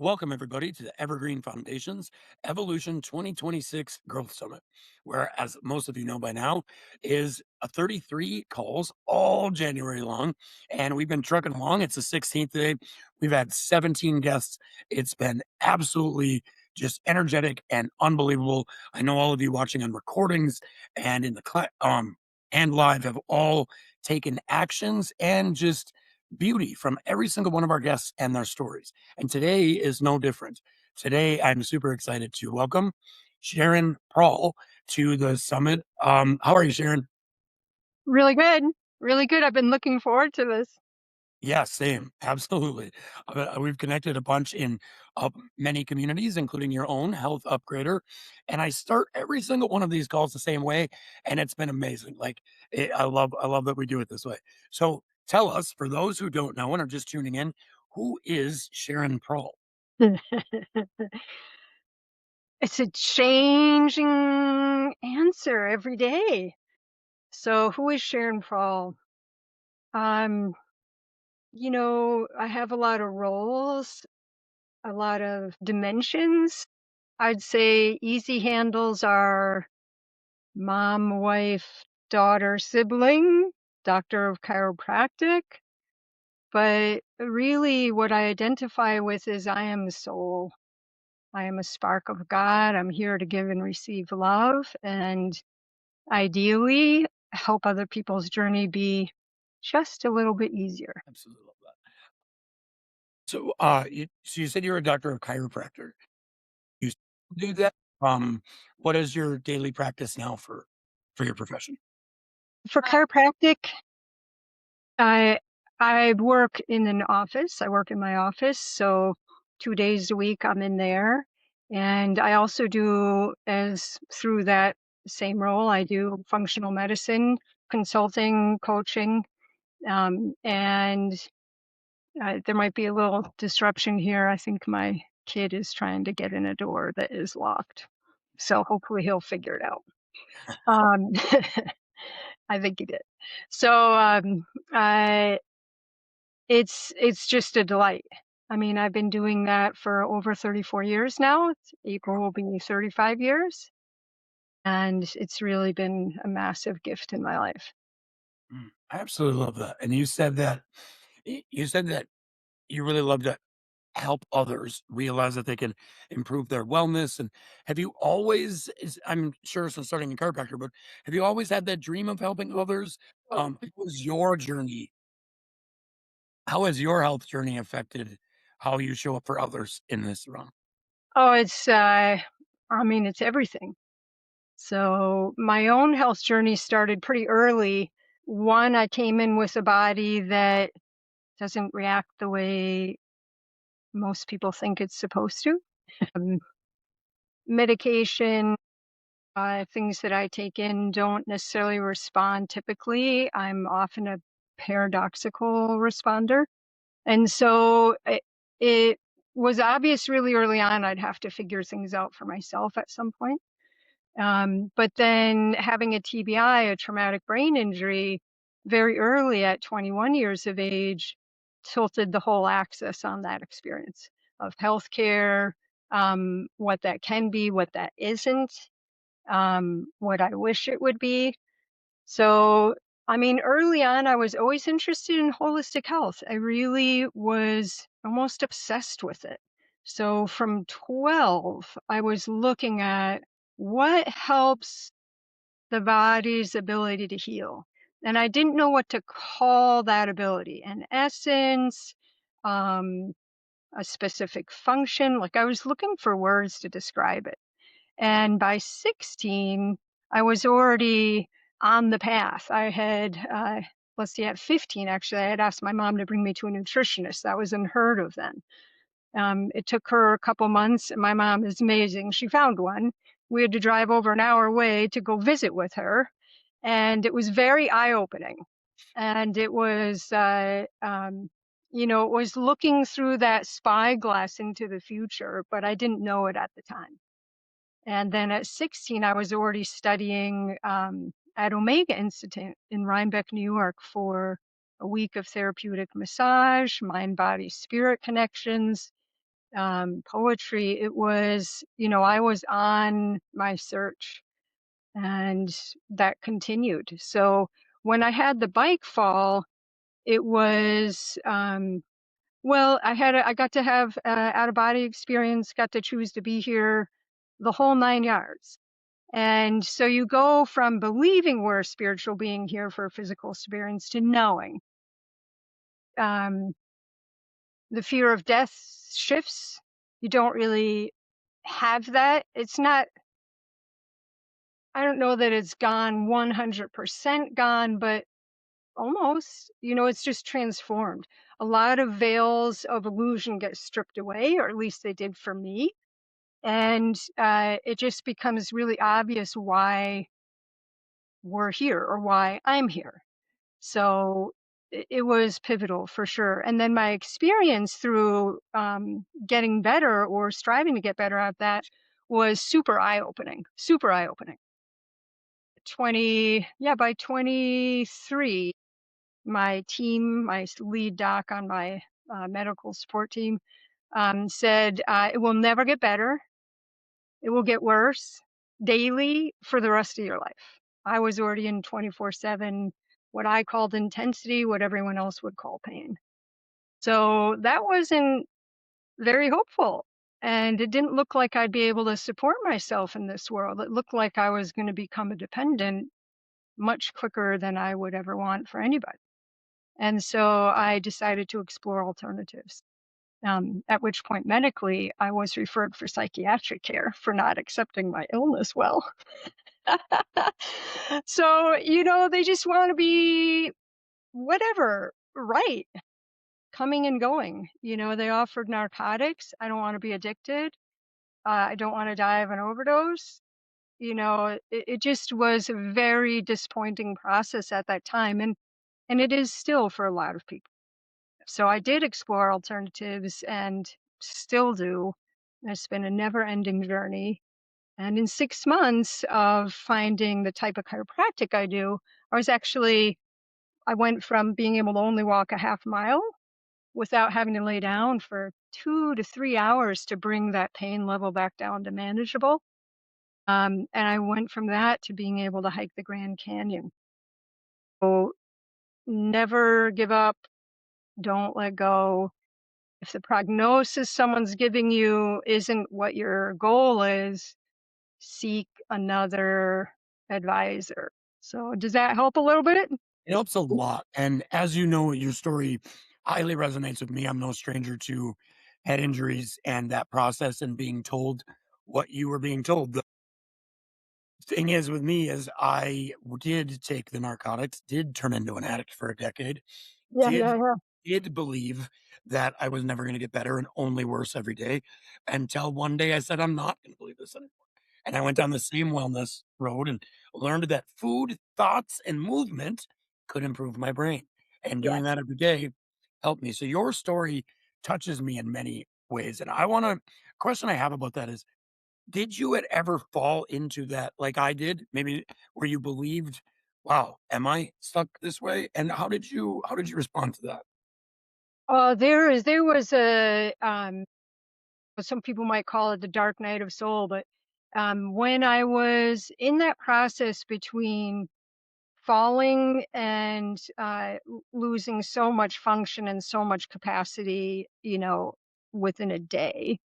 Welcome, everybody, to the Evergreen Foundation's Evolution 2026 Growth Summit, where, as most of you know by now, is a 33 calls all January long. And we've been trucking along. It's the 16th day. We've had 17 guests. It's been absolutely just energetic and unbelievable. I know all of you watching on recordings and in the and live have all taken actions and just beauty from every single one of our guests and their stories. And today is no different. Today, I'm super excited to welcome Sharon Prahl to the summit. How are you, Sharon? Really good. Really good. I've been looking forward to this. Yeah, same. Absolutely. We've connected a bunch in many communities, including your own Health Upgrader. And I start every single one of these calls the same way, and it's been amazing. I love that we do it this way. So tell us, for those who don't know and are just tuning in, who is Sharon Prahl? It's a changing answer every day. So who is Sharon Prahl? Um, I have a lot of roles, a lot of dimensions. I'd say easy handles are mom, wife, daughter, sibling, doctor of chiropractic. But really what I identify with is I am the soul. I am a spark of God. I'm here to give and receive love and ideally help other people's journey be just a little bit easier. Absolutely love that. So, you said you're a doctor of chiropractor. You still do that? What is your daily practice now for your profession? For chiropractic, I I work in an office. I work in my office, so 2 days a week I'm in there. And I also do as through that same role, I do functional medicine, consulting, coaching, and there might be a little disruption here. I think my kid is trying to get in a door that is locked. So hopefully he'll figure it out. Um, I think he did. So I, it's just a delight. I mean, I've been doing that for over 34 years now. April will be 35 years, and it's really been a massive gift in my life. I absolutely love that. And you said that you really love to help others realize that they can improve their wellness. And I'm sure since starting a chiropractor, but have you always had that dream of helping others? What was your journey? How has your health journey affected how you show up for others in this realm? Oh, I mean, it's everything. So my own health journey started pretty early. One, I came in with a body that doesn't react the way most people think it's supposed to. Um, Medication, things that I take in don't necessarily respond typically. I'm often a paradoxical responder. And so it was obvious really early on I'd have to figure things out for myself at some point. But then having a TBI, a traumatic brain injury, very early at 21 years of age, tilted the whole axis on that experience of healthcare, what that can be, what that isn't, what I wish it would be. So, I mean, early on, I was always interested in holistic health. I really was almost obsessed with it. So, from 12, I was looking at what helps the body's ability to heal. And I didn't know what to call that ability an essence, um, a specific function. Like, I was looking for words to describe it. And by 16, I was already on the path. I had, let's see, at 15, actually, I had asked my mom to bring me to a nutritionist. That was unheard of then. It took her a couple months. My mom is amazing. She found one. We had to drive over an hour away to go visit with her. And it was very eye opening. And it was, it was looking through that spyglass into the future, but I didn't know it at the time. And then at 16, I was already studying at Omega Institute in Rhinebeck, New York for a week of therapeutic massage, mind, body, spirit connections. poetry. It was, I was on my search, and that continued. So when I had the bike fall, it was, well, I got to have out of body experience, got to choose to be here, the whole 9 yards. And so you go from believing we're a spiritual being here for a physical experience to knowing. Um, the fear of death shifts. You don't really have that. It's not, I don't know that it's gone 100% gone, but almost, it's just transformed. A lot of veils of illusion get stripped away, or at least they did for me. And it just becomes really obvious why we're here or why I'm here. So it was pivotal for sure. And then my experience through getting better or striving to get better at that was super eye opening, super eye opening. By 23, my team, my lead doc on my medical support team, said, it will never get better. It will get worse daily for the rest of your life. I was already in 24/7, what I called intensity, what everyone else would call pain. So that wasn't very hopeful. And it didn't look like I'd be able to support myself in this world. It looked like I was going to become a dependent much quicker than I would ever want for anybody. And so I decided to explore alternatives. At which point, medically, I was referred for psychiatric care for not accepting my illness well. So, they just want to be whatever, right, coming and going. They offered narcotics. I don't want to be addicted. I don't want to die of an overdose. It just was a very disappointing process at that time. And it is still for a lot of people. So I did explore alternatives and still do. It's been a never ending journey. And in 6 months of finding the type of chiropractic I do, I went from being able to only walk a half mile without having to lay down for 2 to 3 hours to bring that pain level back down to manageable. And I went from that to being able to hike the Grand Canyon. So never give up. Don't let go. If the prognosis someone's giving you isn't what your goal is, seek another advisor. So does that help a little bit? It helps a lot, and as you know, your story highly resonates with me. I'm no stranger to head injuries and that process and being told what you were being told. The thing is with me is I did take the narcotics, did turn into an addict for a decade, Yeah, did yeah, yeah. did believe that I was never gonna get better and only worse every day, until one day I said, "I'm not gonna believe this anymore." And I went down the same wellness road and learned that food, thoughts, and movement could improve my brain. And Yeah. doing that every day helped me. So your story touches me in many ways. And I want to, question I have about that is, did you ever fall into that like I did? Maybe where you believed, wow, am I stuck this way? And how did you respond to that? There was a some people might call it the dark night of soul, but when I was in that process between falling and losing so much function and so much capacity, within a day,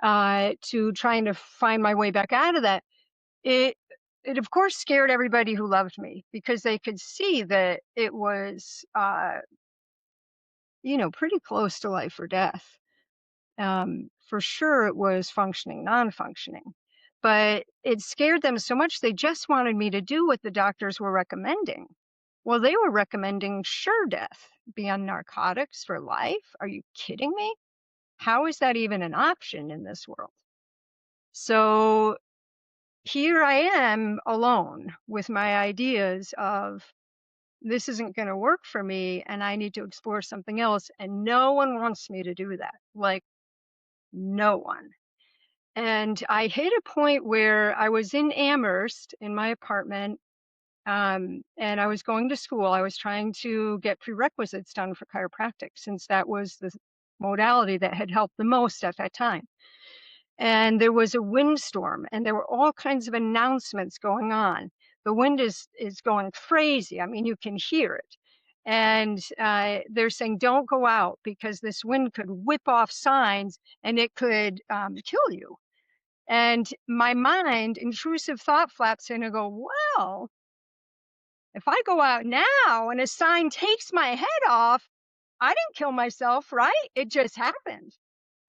to trying to find my way back out of that, it it of course scared everybody who loved me because they could see that it was pretty close to life or death. For sure it was functioning, non-functioning. But it scared them so much they just wanted me to do what the doctors were recommending. Well, they were recommending sure death, be on narcotics for life. Are you kidding me? How is that even an option in this world? So here I am alone with my ideas of this isn't going to work for me and I need to explore something else. And no one wants me to do that. Like, no one. And I hit a point where I was in Amherst in my apartment, and I was going to school. I was trying to get prerequisites done for chiropractic since that was modality that had helped the most at that time. And there was a windstorm, and there were all kinds of announcements going on. The wind is going crazy. I mean, you can hear it. And they're saying, don't go out because this wind could whip off signs and it could kill you. And my mind, intrusive thought flaps in and go, well, if I go out now and a sign takes my head off, I didn't kill myself, right? It just happened.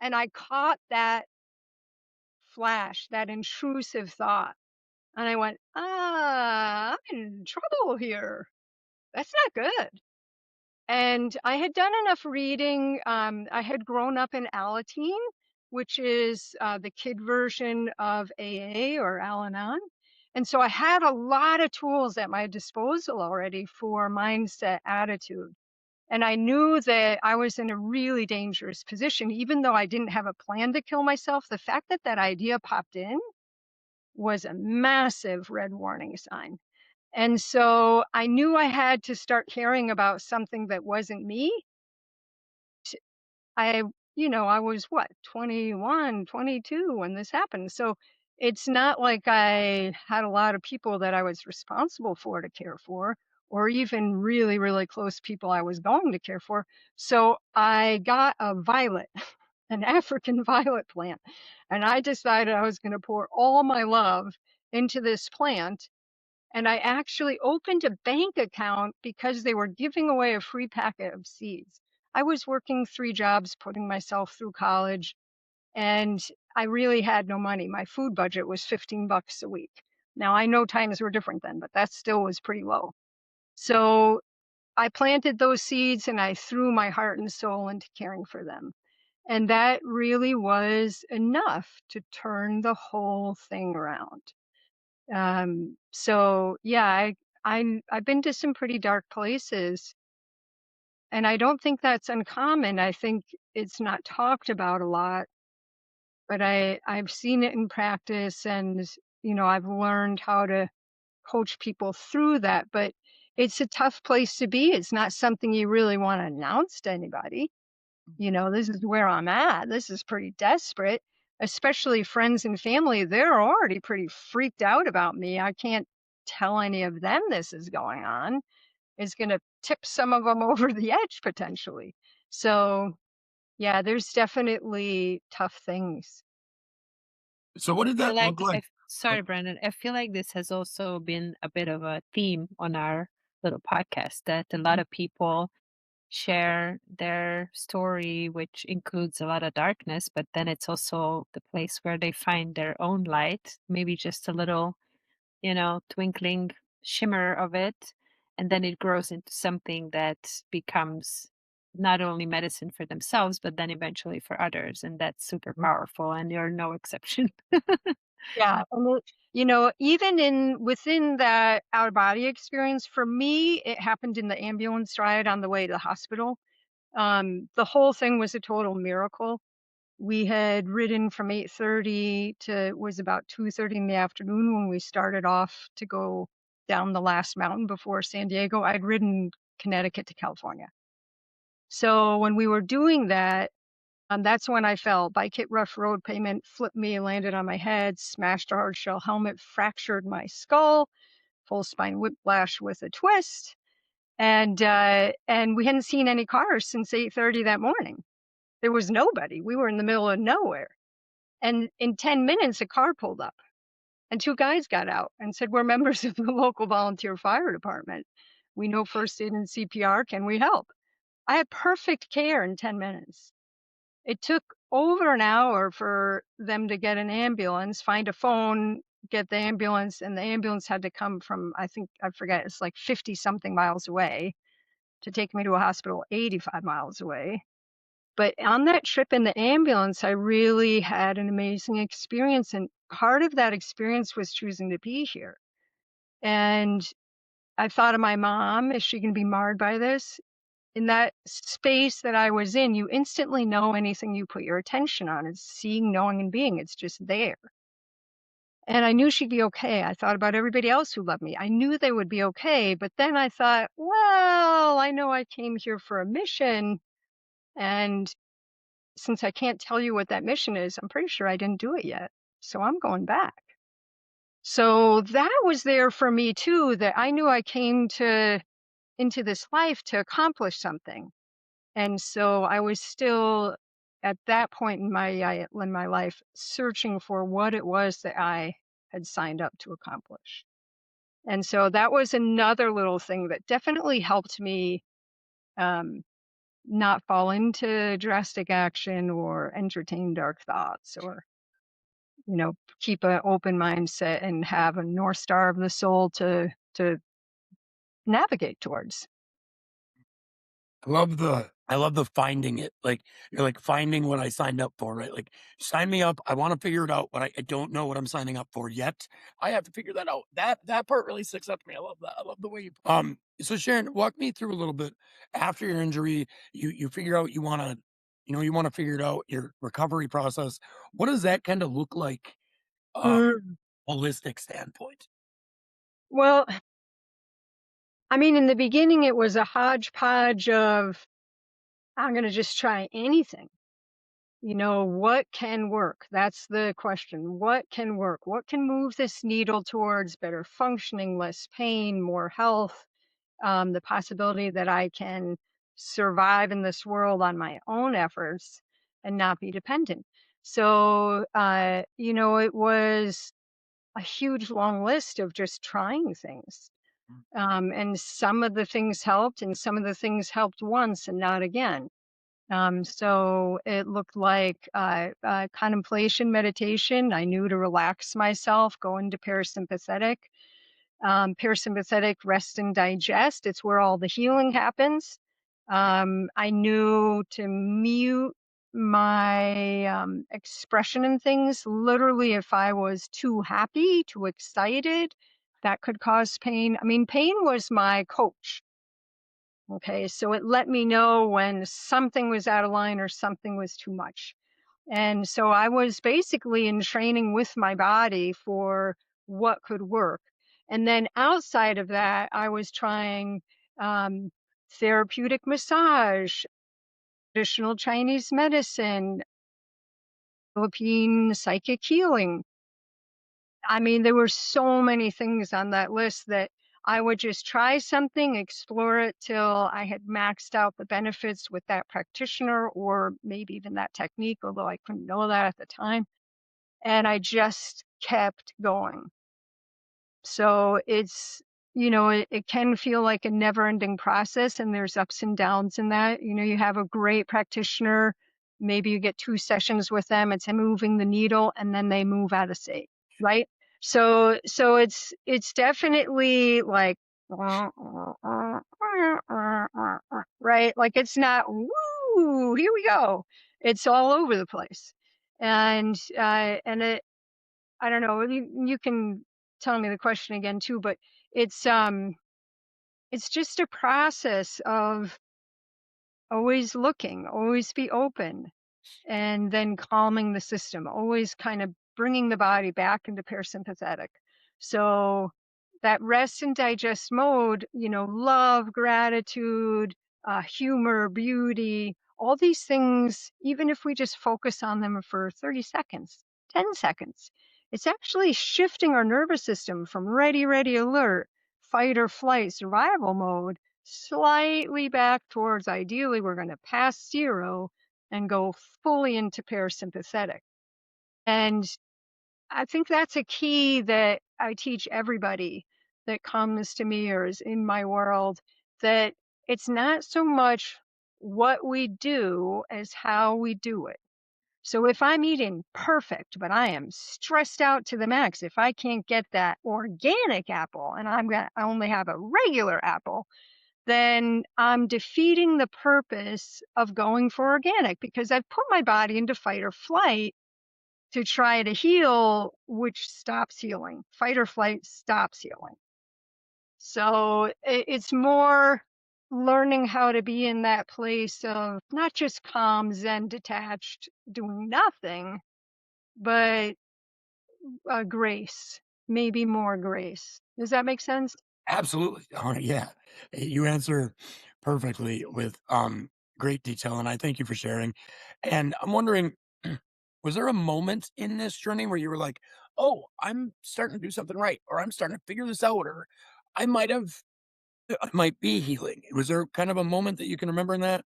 And I caught that flash, that intrusive thought. And I went, I'm in trouble here. That's not good. And I had done enough reading. I had grown up in Alateen, which is the kid version of AA or Al Anon. And so I had a lot of tools at my disposal already for mindset attitude. And I knew that I was in a really dangerous position, even though I didn't have a plan to kill myself. The fact that that idea popped in was a massive red warning sign. And so I knew I had to start caring about something that wasn't me. I, I was what, 21, 22 when this happened. So it's not like I had a lot of people that I was responsible for to care for, or even really, really close people I was going to care for. So I got a violet, an African violet plant, and I decided I was going to pour all my love into this plant. And I actually opened a bank account because they were giving away a free packet of seeds. I was working 3 jobs, putting myself through college, and I really had no money. My food budget was $15 a week. Now I know times were different then, but that still was pretty low. So I planted those seeds and I threw my heart and soul into caring for them. And that really was enough to turn the whole thing around. So yeah, I've been to some pretty dark places, and I don't think that's uncommon. I think it's not talked about a lot, but I've seen it in practice, and I've learned how to coach people through that. But it's a tough place to be. It's not something you really want to announce to anybody. This is where I'm at. This is pretty desperate, especially friends and family. They're already pretty freaked out about me. I can't tell any of them this is going on. It's going to tip some of them over the edge potentially. So, yeah, there's definitely tough things. So what did Feel that like look like? sorry, Brandon. I feel like this has also been a bit of a theme on our little podcast that a lot of people share their story, which includes a lot of darkness, but then it's also the place where they find their own light, maybe just a little, twinkling shimmer of it. And then it grows into something that becomes not only medicine for themselves, but then eventually for others. And that's super powerful. And you're no exception. Yeah, and even within that out of body experience, for me, it happened in the ambulance ride on the way to the hospital. The whole thing was a total miracle. We had ridden from 8:30 to it was about 2:30 in the afternoon when we started off to go down the last mountain before San Diego. I'd ridden Connecticut to California. So when we were doing that, that's when I fell. Bike hit rough road pavement, flipped me, landed on my head, smashed a hard shell helmet, fractured my skull, full spine whiplash with a twist. And we hadn't seen any cars since 8:30 that morning. There was nobody. We were in the middle of nowhere. And in 10 minutes, a car pulled up and 2 guys got out and said, we're members of the local volunteer fire department. We know first aid and CPR. Can we help? I had perfect care in 10 minutes. It took over an hour for them to get an ambulance, find a phone, get the ambulance, and the ambulance had to come from, I forget, it's like 50 something miles away to take me to a hospital 85 miles away. But on that trip in the ambulance, I really had an amazing experience. And part of that experience was choosing to be here. And I thought of my mom. Is she going to be marred by this? In that space that I was in, you instantly know anything you put your attention on. It's seeing, knowing, and being. It's just there. And I knew she'd be okay. I thought about everybody else who loved me. I knew they would be okay. But then I thought, well, I know I came here for a mission. And since I can't tell you what that mission is, I'm pretty sure I didn't do it yet. So I'm going back. So that was there for me too, that I knew I came into this life to accomplish something. And so I was still at that point in my life searching for what it was that I had signed up to accomplish. And so that was another little thing that definitely helped me um, not fall into drastic action or entertain dark thoughts or, keep an open mindset and have a North Star of the soul to navigate towards. I love the finding it. Like you're like finding what I signed up for, right? Like sign me up. I want to figure it out, but I don't know what I'm signing up for yet. I have to figure that out. That part really sticks up to me. I love that. I love the way you so Sharon, walk me through a little bit after your injury, you figure out you want to figure it out, your recovery process. What does that kind of look like Mm. holistic standpoint? Well, I mean, in the beginning, it was a hodgepodge of, I'm going to just try anything. What can work? That's the question. What can work? What can move this needle towards better functioning, less pain, more health? The possibility that I can survive in this world on my own efforts and not be dependent. So, it was a huge long list of just trying things. And some of the things helped, and some of the things helped once and not again. So it looked like contemplation, meditation. I knew to relax myself, go into parasympathetic. Parasympathetic, rest and digest. It's where all the healing happens. I knew to mute my expression and things. Literally, if I was too happy, too excited, that could cause pain. I mean, pain was my coach. Okay, so it let me know when something was out of line or something was too much. And so I was basically in training with my body for what could work. And then outside of that, I was trying um, therapeutic massage, traditional Chinese medicine, Philippine psychic healing. I mean, there were so many things on that list that I would just try something, explore it till I had maxed out the benefits with that practitioner or maybe even that technique, although I couldn't know that at the time. And I just kept going. So it can feel like a never ending process and there's ups and downs in that. You have a great practitioner, maybe you get 2 sessions with them, it's moving the needle and then they move out of state, right? So it's definitely like, right? Like it's not, woo, here we go. It's all over the place. And I don't know, you can tell me the question again too, but it's um it's just a process of always looking, always be open, and then calming the system, always kind of bringing the body back into parasympathetic. So that rest and digest mode, love, gratitude, humor, beauty, all these things, even if we just focus on them for 30 seconds, 10 seconds, it's actually shifting our nervous system from ready, ready, alert, fight or flight, survival mode, slightly back towards, ideally, we're going to pass zero and go fully into parasympathetic. And I think that's a key that I teach everybody that comes to me or is in my world, that it's not so much what we do as how we do it. So if I'm eating perfect, but I am stressed out to the max, if I can't get that organic apple and I only have a regular apple, then I'm defeating the purpose of going for organic because I've put my body into fight or flight to try to heal, which stops healing. Fight or flight stops healing. So it's more learning how to be in that place of not just calm, zen, detached, doing nothing, but grace, maybe more grace. Does that make sense? Absolutely. Oh, yeah. You answer perfectly with great detail, and I thank you for sharing. And I'm wondering, was there a moment in this journey where you were like, "Oh, I'm starting to do something right," or "I'm starting to figure this out," or "I might have I might be healing." Was there kind of a moment that you can remember in that?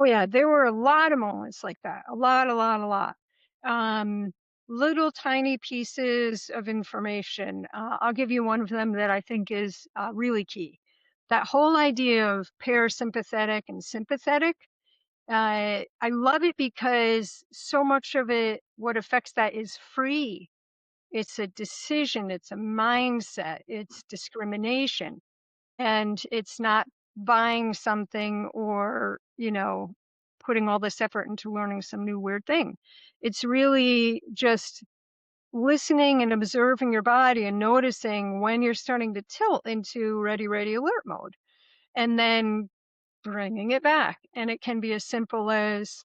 Oh yeah, there were a lot of moments like that. A lot, a lot, a lot. Um, Little tiny pieces of information. I'll give you one of them that I think is really key. That whole idea of parasympathetic and sympathetic. I love it because so much of it, what affects that is free. It's a decision, it's a mindset, it's discrimination, and it's not buying something or, putting all this effort into learning some new weird thing. It's really just listening and observing your body and noticing when you're starting to tilt into ready, ready, alert mode, and then bringing it back. And it can be as simple as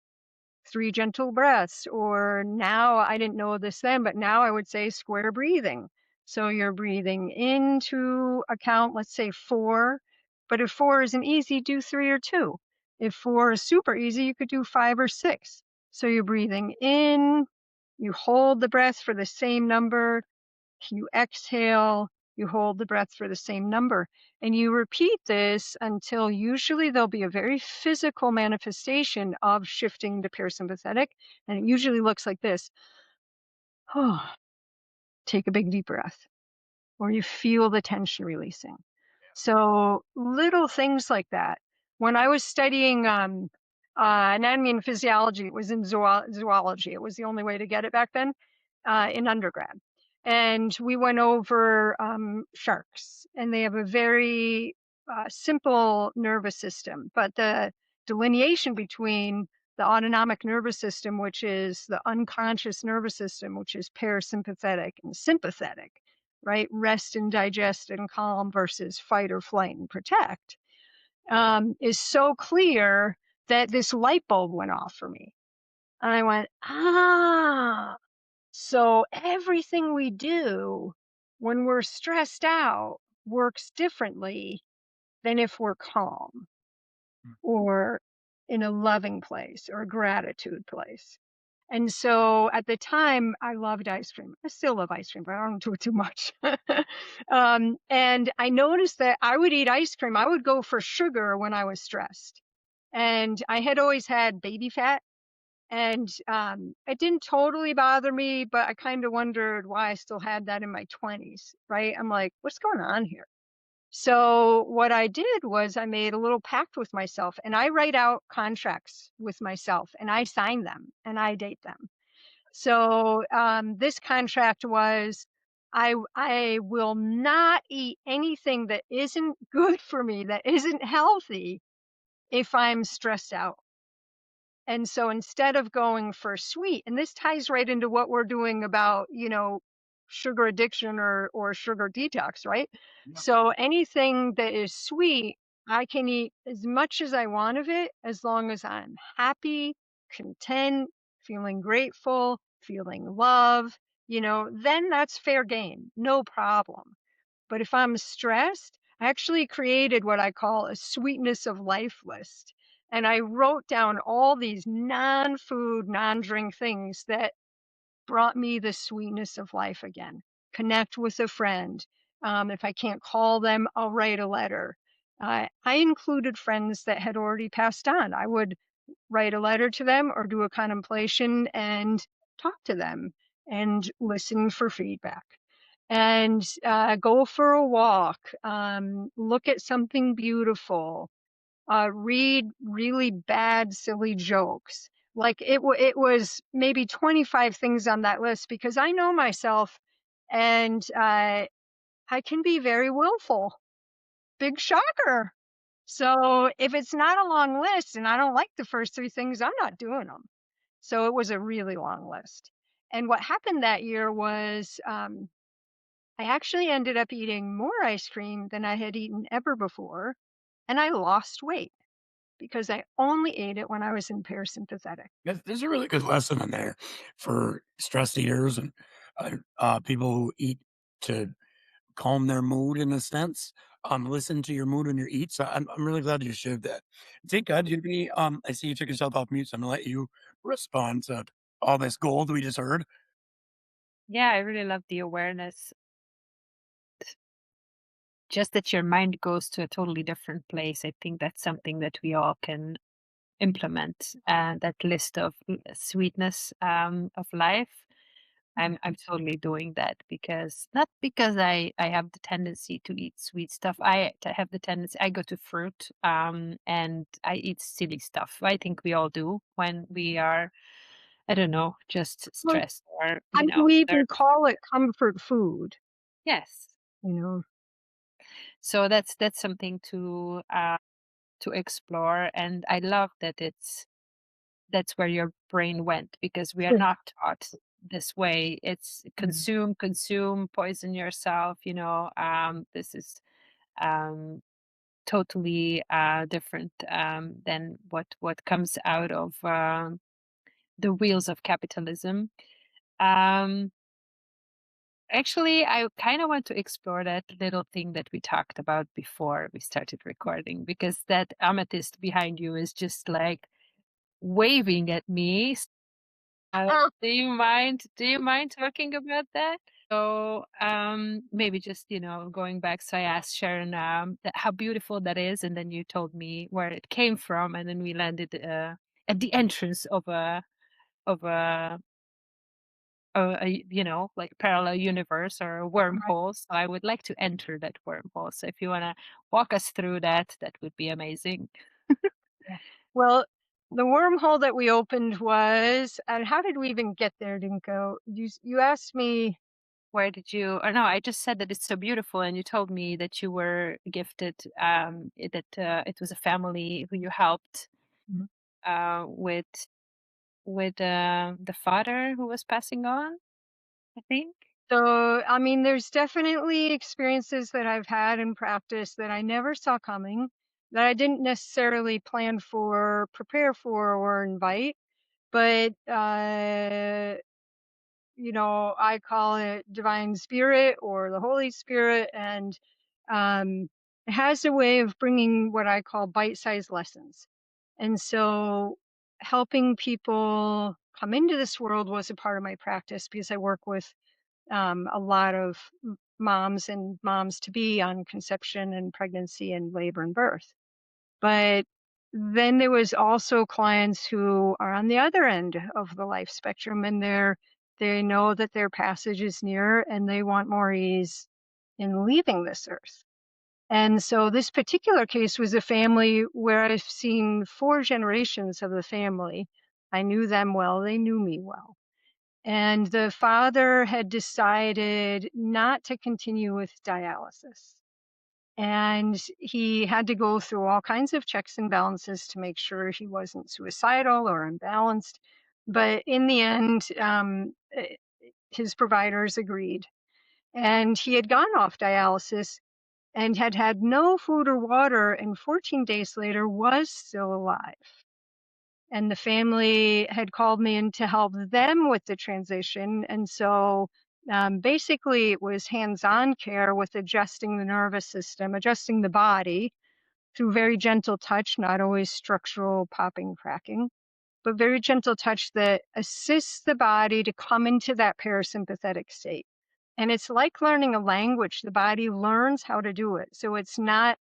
3 gentle breaths, or now I didn't know this then, but now I would say square breathing. So you're breathing into a count, let's say 4, but if 4 isn't easy, do 3 or 2. If 4 is super easy, you could do 5 or 6. So you're breathing in, you hold the breath for the same number, you exhale, you hold the breath for the same number, and you repeat this until usually there'll be a very physical manifestation of shifting to parasympathetic. And it usually looks like this. Oh, take a big deep breath, or you feel the tension releasing. So little things like that. When I was studying anatomy and physiology, it was in zoology. It was the only way to get it back then in undergrad. And we went over sharks, and they have a very simple nervous system. But the delineation between the autonomic nervous system, which is the unconscious nervous system, which is parasympathetic, and sympathetic, right? Rest and digest and calm versus fight or flight and protect, is so clear that this light bulb went off for me. And I went, so everything we do when we're stressed out works differently than if we're calm or in a loving place or a gratitude place. And so at the time, I loved ice cream. I still love ice cream, but I don't do it too much. And I noticed that I would eat ice cream. I would go for sugar when I was stressed. And I had always had baby fat. And it didn't totally bother me, but I kind of wondered why I still had that in my 20s, right? I'm like, what's going on here? So what I did was I made a little pact with myself, and I write out contracts with myself and I sign them and I date them. So this contract was I will not eat anything that isn't good for me, that isn't healthy if I'm stressed out. And so instead of going for sweet, and this ties right into what we're doing about, sugar addiction or sugar detox, right? Yeah. So anything that is sweet, I can eat as much as I want of it as long as I'm happy, content, feeling grateful, feeling love, then that's fair game, no problem. But if I'm stressed, I actually created what I call a sweetness of life list. And I wrote down all these non-food, non-drink things that brought me the sweetness of life again. Connect with a friend. If I can't call them, I'll write a letter. I included friends that had already passed on. I would write a letter to them or do a contemplation and talk to them and listen for feedback and go for a walk, look at something beautiful, read really bad, silly jokes. Like it was maybe 25 things on that list because I know myself, and I can be very willful. Big shocker. So if it's not a long list and I don't like the first 3 things, I'm not doing them. So it was a really long list. And what happened that year was I actually ended up eating more ice cream than I had eaten ever before, and I lost weight because I only ate it when I was in parasympathetic. There's a really good lesson in there for stress eaters and people who eat to calm their mood in a sense. listen to your mood when you eat. So I'm really glad you shared that. Dinka, do you have any, I see you took yourself off mute, so I'm gonna let you respond to all this gold we just heard. Yeah, I really love the awareness. Just that your mind goes to a totally different place. I think that's something that we all can implement. That list of sweetness of life. I'm totally doing that because not because I have the tendency to eat sweet stuff. Have the tendency I go to fruit and I eat silly stuff. I think we all do when we are, I don't know, just Well, stressed or I mean, we even nervous. call it comfort food, Yes. you know. So that's something to explore, and I love that that's where your brain went because we are Yeah. not taught this way. It's Mhm. consume, poison yourself. This is um, totally different than what comes out of the wheels of capitalism. Um, Actually, I kind of want to explore that little thing that we talked about before we started recording because that amethyst behind you is just like waving at me. Do you mind talking about that? So, maybe just, going back. So I asked Sharon, how beautiful that is, and then you told me where it came from, and then we landed at the entrance of like parallel universe or a Right. wormhole. So I would like to enter that wormhole. So if you want to walk us through that, that would be amazing. Yeah. Well, the wormhole that we opened was, and how did we even get there, Dinko? You asked me. Where did you, or no, I just said that it's so beautiful. And you told me that you were gifted, that it was a family who you helped Mhm. with the father who was passing on, I think. So, I mean, there's definitely experiences that I've had in practice that I never saw coming, that I didn't necessarily plan for, prepare for, or invite. But I call it divine spirit or the Holy Spirit, and it has a way of bringing what I call bite-sized lessons. And so, helping people come into this world was a part of my practice because I work with a lot of moms and moms to be on conception and pregnancy and labor and birth. But then there was also clients who are on the other end of the life spectrum, and they know that their passage is near and they want more ease in leaving this earth. And so this particular case was a family where I've seen 4 generations of the family. I knew them well, they knew me well. And the father had decided not to continue with dialysis. And he had to go through all kinds of checks and balances to make sure he wasn't suicidal or unbalanced. But in the end, his providers agreed. And he had gone off dialysis and had had no food or water, and 14 days later was still alive. And the family had called me in to help them with the transition. And so basically, it was hands on care with adjusting the nervous system, adjusting the body through very gentle touch, not always structural popping, cracking, but very gentle touch that assists the body to come into that parasympathetic state. And it's like learning a language. The body learns how to do it. So it's not,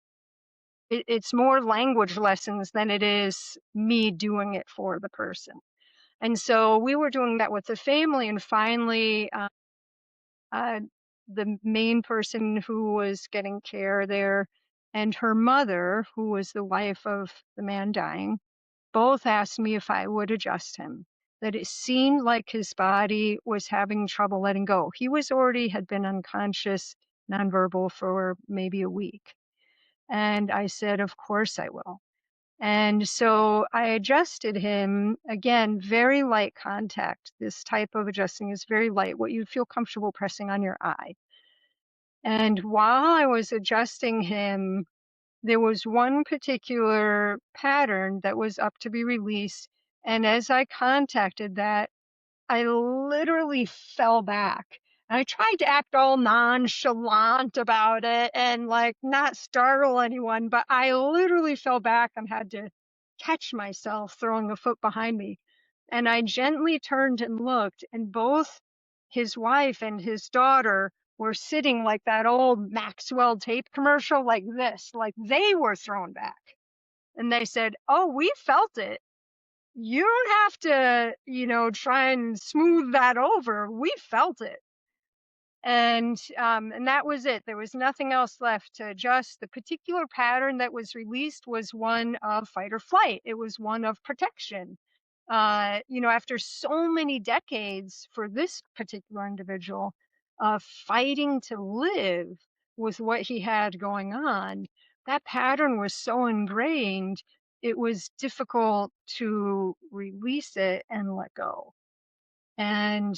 it's more language lessons than it is me doing it for the person. And so we were doing that with the family. And finally, uh, the main person who was getting care there and her mother, who was the wife of the man dying, both asked me if I would adjust him. That it seemed like his body was having trouble letting go. He was already had been unconscious, nonverbal for maybe a week. And I said, of course I will. And so I adjusted him again, very light contact. This type of adjusting is very light, what you'd feel comfortable pressing on your eye. And while I was adjusting him, there was one particular pattern that was up to be released. And as I contacted that, I literally fell back. I tried to act all nonchalant about it and like not startle anyone, but I literally fell back and had to catch myself throwing a foot behind me. And I gently turned and looked, and both his wife and his daughter were sitting like that old Maxwell tape commercial, like this, like they were thrown back. And they said, "Oh, we felt it. You don't have to, try and smooth that over. We felt it." And that was it. There was nothing else left to adjust. The particular pattern that was released was one of fight or flight. It was one of protection. After so many decades for this particular individual of fighting to live with what he had going on, that pattern was so ingrained, it was difficult to release it and let go. And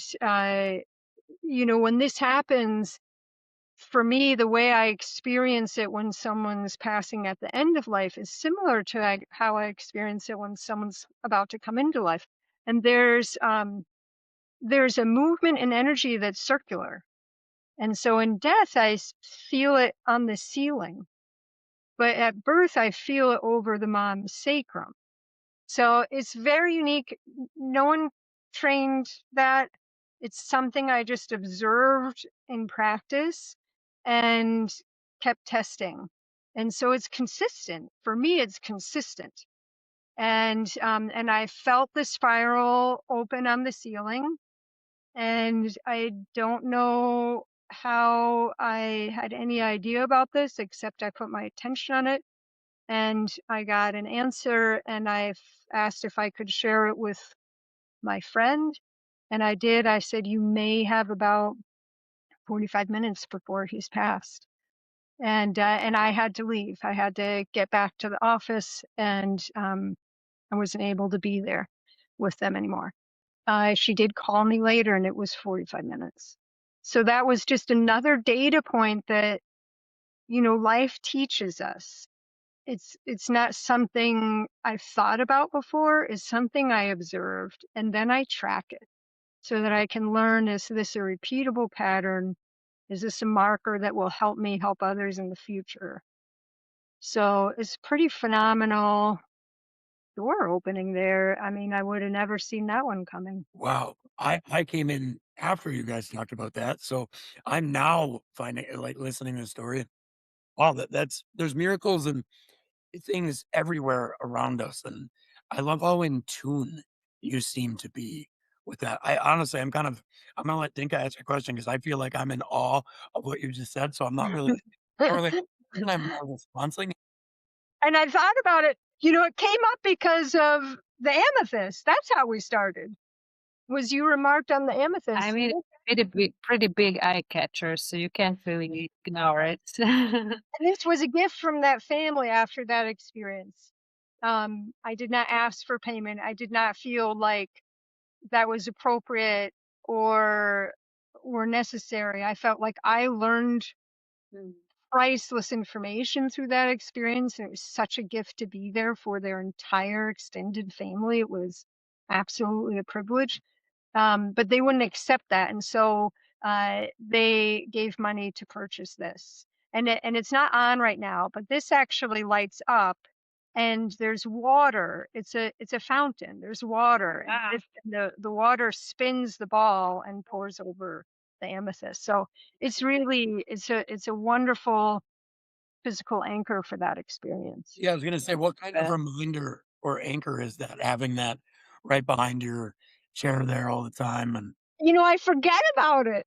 when this happens, for me, the way I experience it when someone's passing at the end of life is similar to how I experience it when someone's about to come into life. And there's a movement and energy that's circular. And so in death, feel it on the ceiling, but at birth, I feel it over the mom's sacrum. So it's very unique. No one trained that. It's something I just observed in practice and kept testing. And so it's consistent. For me, it's consistent. And I felt the spiral open on the ceiling. And I don't know how I had any idea about this, except I put my attention on it. And I got an answer, and I asked if I could share it with my friend. And I did. I said, "You may have about 45 minutes before he's passed." And I had to leave. I had to get back to the office, and I wasn't able to be there with them anymore. She did call me later, and it was 45 minutes. So that was just another data point that, life teaches us. It's not something I've thought about before. It's something I observed, and then I track it so that I can learn, is this a repeatable pattern? Is this a marker that will help me help others in the future? So it's pretty phenomenal door opening there. I mean, I would have never seen that one coming. Wow. I came in after you guys talked about that, so I'm now finding like, listening to the story. Wow, that's there's miracles and things everywhere around us, and I love how in tune you seem to be with that. I honestly, I'm gonna let Dinka ask a question because I feel like I'm in awe of what you just said, so I'm not really I'm more responding. And I thought about it, it came up because of the amethyst. That's how we started. Was you remarked on the I amethyst. mean, pretty big eye catcher, so you can't really ignore it. And this was a gift from that family after that experience. I did not ask for payment. I did not feel like that was appropriate or necessary. I felt like I learned Mm. priceless information through that experience, and it was such a gift to be there for their entire extended family. It was absolutely a privilege. But they wouldn't accept that, and so they gave money to purchase this. And it's not on right now, but this actually lights up, and there's water. It's a fountain. There's water, and Ah, the water spins the ball and pours over the amethyst. So it's a wonderful physical anchor for that experience. Yeah, I was gonna say, what kind of but reminder or anchor is that, having that right behind your chair there all the time and I forget about it.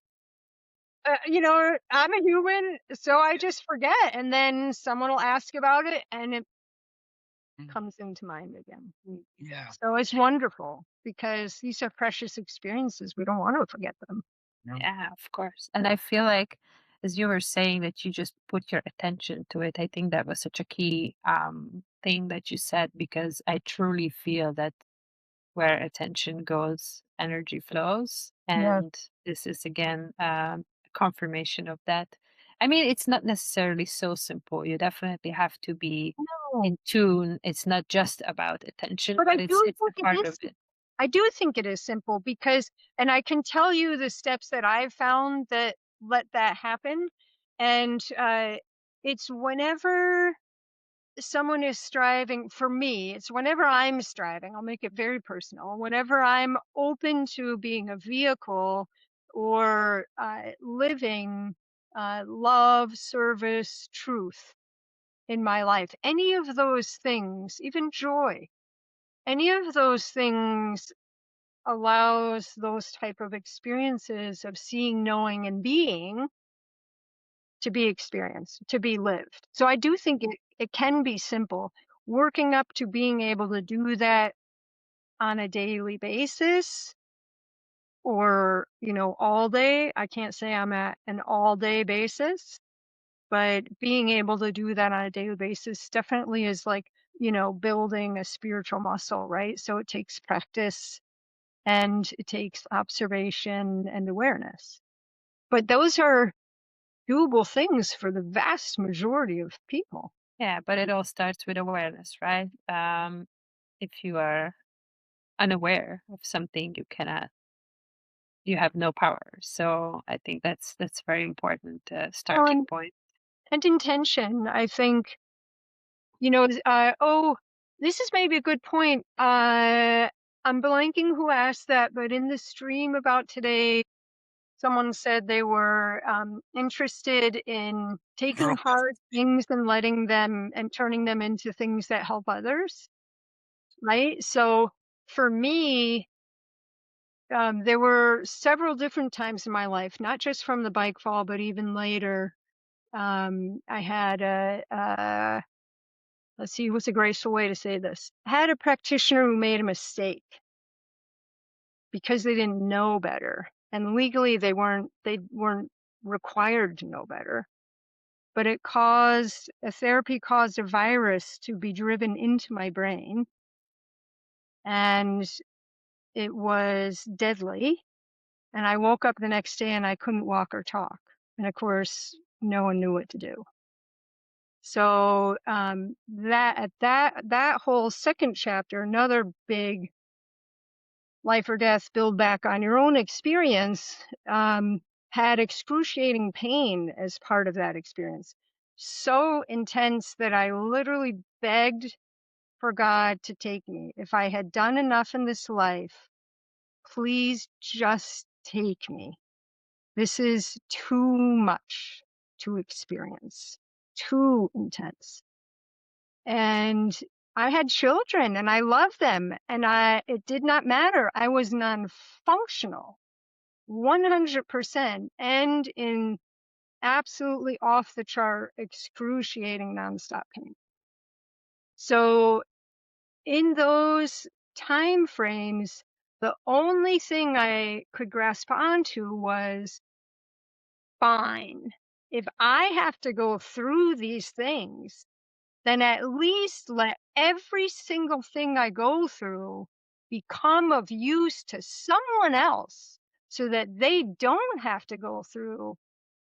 I'm a human, so I just forget, and then someone will ask about it, and it Mm, comes into mind again. yeah. So it's wonderful because these are precious experiences. We don't want to forget them. No. yeah, of course. And I feel like, as you were saying, that you just put your attention to it. I think that was such a key thing that you said, because I truly feel that where attention goes, energy flows. Yes. And this is again a confirmation of that. I mean, it's not necessarily so simple. You definitely have to be No, in tune. It's not just about attention, but I but do it's a think it part of is. it. I do think it is simple because, and I can tell you the steps that I've found that let that happen. And it's whenever someone is striving, for me, it's whenever I'm striving, I'll make it very personal, whenever I'm open to being a vehicle or living love, service, truth in my life, any of those things, even joy, any of those things allows those type of experiences of seeing, knowing, and being to be experienced, to be lived. So I do think it can be simple. Working up to being able to do that on a daily basis or, all day. I can't say I'm at an all day basis, but being able to do that on a daily basis definitely is like, building a spiritual muscle, right? So it takes practice and it takes observation and awareness. But those are doable things for the vast majority of people. Yeah, but it all starts with awareness, right? If you are unaware of something, you have no power. So I think that's very important Well, starting point. and intention, I think, this is maybe a good point. I'm blanking who asked that, but in the stream about today, someone said they were interested in taking hard Neuroplasticity. things and letting them and turning them into things that help others, right? So for me, there were several different times in my life, not just from the bike fall, but even later. I had let's see, what's a graceful way to say this? I had a practitioner who made a mistake because they didn't know better. And legally they weren't required to know better. But therapy caused a virus to be driven into my brain. And it was deadly. And I woke up the next day and I couldn't walk or talk. And of course, no one knew what to do. So that whole second chapter, another big life or death, build back on your own experience, had excruciating pain as part of that experience. So intense that I literally begged for God to take me. If I had done enough in this life, please just take me. This is too much to experience, too intense. And I had children and I loved them and it did not matter. I was non-functional, 100%, and in absolutely off the chart, excruciating nonstop pain. So in those time frames, the only thing I could grasp onto was, fine, if I have to go through these things, then at least let every single thing I go through become of use to someone else so that they don't have to go through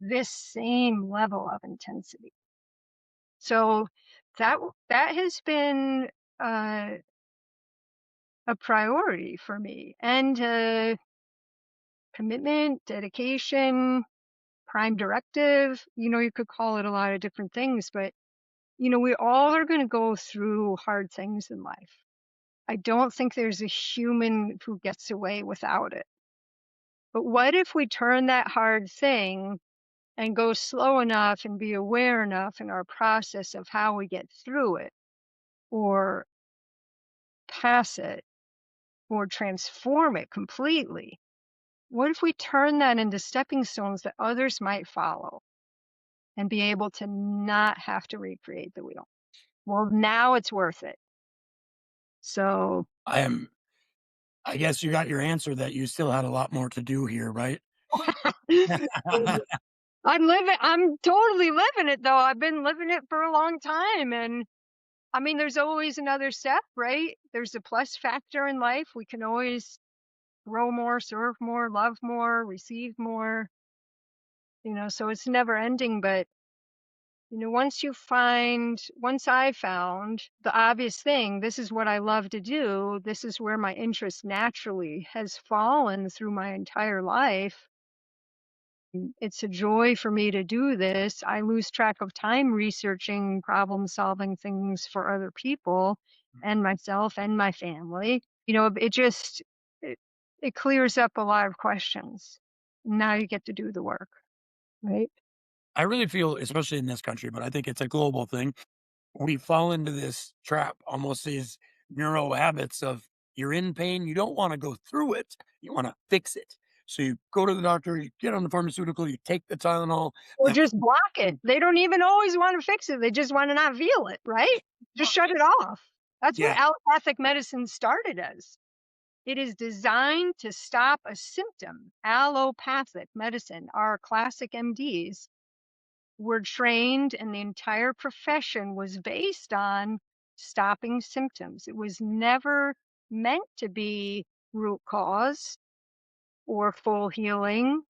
this same level of intensity. So that has been uh, a priority for me, and commitment, dedication, prime directive. You could call it a lot of different things, but we all are going to go through hard things in life. I don't think there's a human who gets away without it. But what if we turn that hard thing and go slow enough and be aware enough in our process of how we get through it or pass it or transform it completely? What if we turn that into stepping stones that others might follow and be able to not have to recreate the wheel? Well, now it's worth it. So I am I guess you got your answer that you still had a lot more to do here, right? I'm totally living it though. I've been living it for a long time. And I mean, there's always another step, right? There's a plus factor in life. We can always grow more, serve more, love more, receive more, so it's never ending. But Once I found the obvious thing, this is what I love to do, this is where my interest naturally has fallen through my entire life. It's a joy for me to do this. I lose track of time researching problem solving things for other people and myself and my family. It, it clears up a lot of questions. Now you get to do the work, right? I really feel, especially in this country, but I think it's a global thing. We fall into this trap, almost these neuro habits of you're in pain, you don't want to go through it, you want to fix it. So you go to the doctor, you get on the pharmaceutical, you take the Tylenol, Or then just block it. They don't even always want to fix it. They just want to not feel it, right? Just shut it off. That's what yeah, allopathic medicine started as. It is designed to stop a symptom. Allopathic medicine, our classic MDs were trained, and the entire profession was based on stopping symptoms. It was never meant to be root cause or full healing.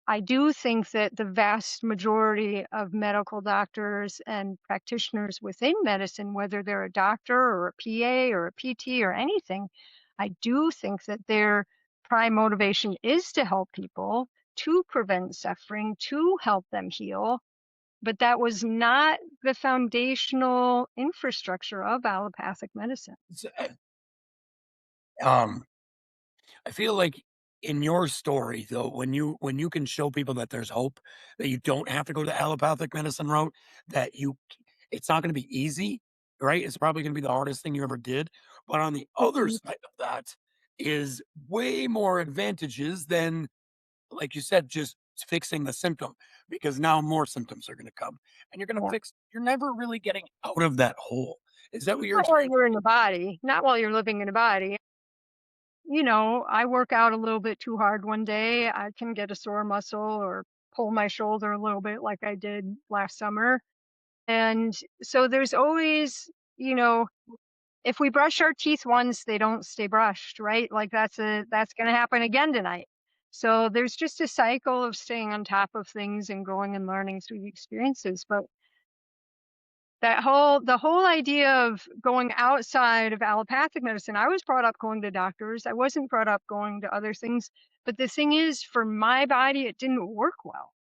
I do think that the vast majority of medical doctors and practitioners within medicine, whether they're a doctor or a PA or a PT or anything, I do think that their prime motivation is to help people, to prevent suffering, to help them heal. But that was not the foundational infrastructure of allopathic medicine. um, I feel like in your story though, when you can show people that there's hope, that you don't have to go the allopathic medicine route, that it's not going to be easy, right? It's probably going to be the hardest thing you ever did. But on the other Mhm. side of that is way more advantages than, like you said, just fixing the symptom, because now more symptoms are going to come and Yeah. you're never really getting out of that hole. Is that what you're Not while experiencing? you're in the body, not while you're living in a body. I work out a little bit too hard one day, I can get a sore muscle or pull my shoulder a little bit like I did last summer. And so there's always, you know, if we brush our teeth once, they don't stay brushed, right? Like that's going to happen again tonight. So there's just a cycle of staying on top of things and growing and learning through the experiences. But the whole idea of going outside of allopathic medicine, I was brought up going to doctors. I wasn't brought up going to other things. But the thing is, for my body, it didn't work well.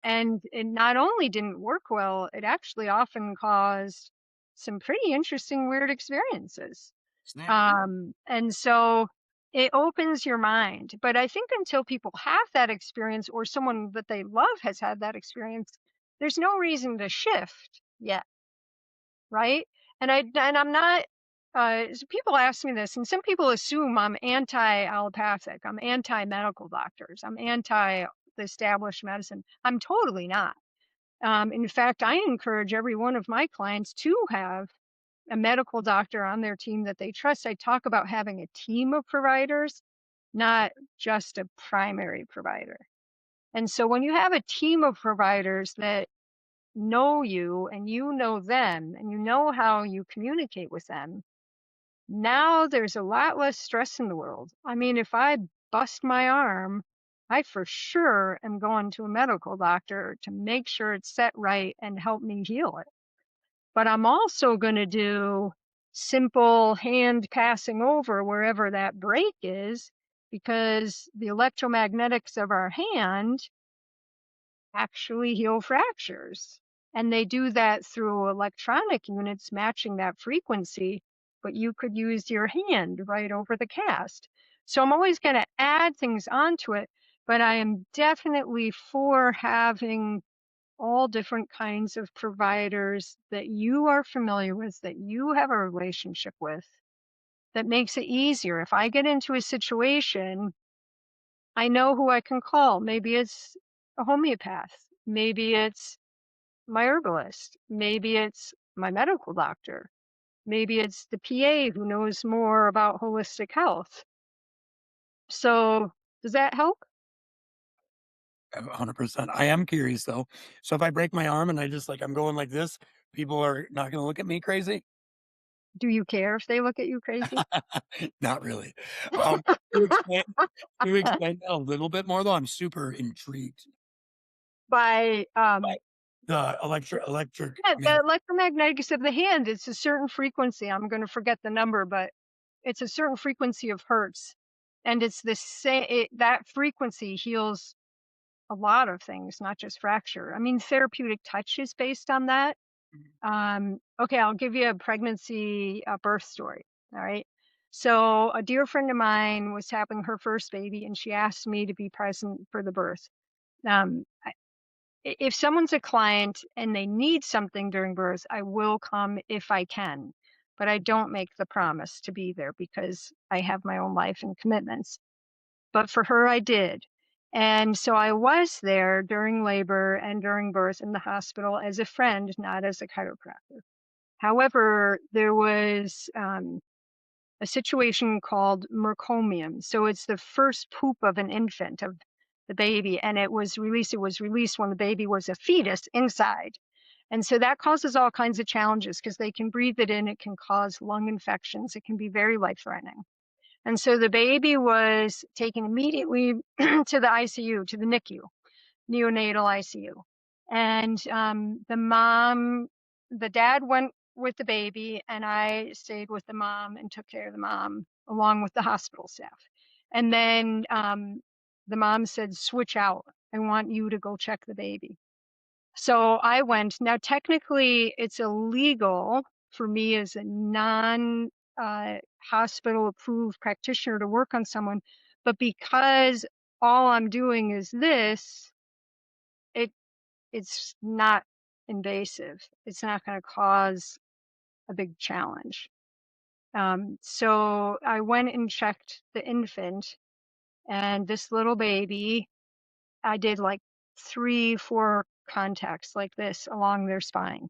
And it not only didn't work well, it actually often caused some pretty interesting, weird experiences. Snap. And so it opens your mind. But I think until people have that experience or someone that they love has had that experience, there's no reason to shift yet, right? I'm not. People ask me this, and some people assume I'm anti-allopathic. I'm anti-medical doctors. I'm anti the established medicine. I'm totally not. In fact, I encourage every one of my clients to have a medical doctor on their team that they trust. I talk about having a team of providers, not just a primary provider. And so when you have a team of providers that know you and you know them and you know how you communicate with them, now there's a lot less stress in the world. I mean, if I bust my arm, I for sure am going to a medical doctor to make sure it's set right and help me heal it. But I'm also going to do simple hand passing over wherever that break is, because the electromagnetics of our hand actually heal fractures. And they do that through electronic units matching that frequency, but you could use your hand right over the cast. So I'm always going to add things onto it, but I am definitely for having all different kinds of providers that you are familiar with, that you have a relationship with, that makes it easier. If I get into a situation, I know who I can call. Maybe it's a homeopath. Maybe it's my herbalist. Maybe it's my medical doctor. Maybe it's the PA who knows more about holistic health. So, does that help? 100%. I am curious though. So if I break my arm and I'm going like this, people are not going to look at me crazy? Do you care if they look at you crazy? Not really. Um, can you explain can you explain that a little bit more though? I'm super intrigued By by The electric Yeah, the mag electromagnetics of the hand, it's a certain frequency. I'm gonna forget the number, but it's a certain frequency of hertz. And it's the same that frequency heals a lot of things, not just fracture. I mean, therapeutic touch is based on that. Okay, I'll give you a pregnancy, birth story. All right. So a dear friend of mine was having her first baby, and she asked me to be present for the birth. Um, if someone's a client and they need something during birth, I will come if I can, but I don't make the promise to be there because I have my own life and commitments. But for her, I did. And so I was there during labor and during birth in the hospital as a friend, not as a chiropractor. However, there was a situation called mercomium. So it's the first poop of an infant, of the baby, and it was released. It was released when the baby was a fetus inside. And so that causes all kinds of challenges because they can breathe it in. It can cause lung infections. It can be very life threatening. And so the baby was taken immediately to the ICU, to the NICU, neonatal ICU. And the dad went with the baby, and I stayed with the mom and took care of the mom along with the hospital staff. And then the mom said, switch out. I want you to go check the baby. So I went. Now, technically, it's illegal for me as a non hospital approved practitioner to work on someone, but because all I'm doing is this, it it's not invasive. It's not going to cause a big challenge. So I went and checked the infant, and this little baby, I did like 3, 4 contacts like this along their spine.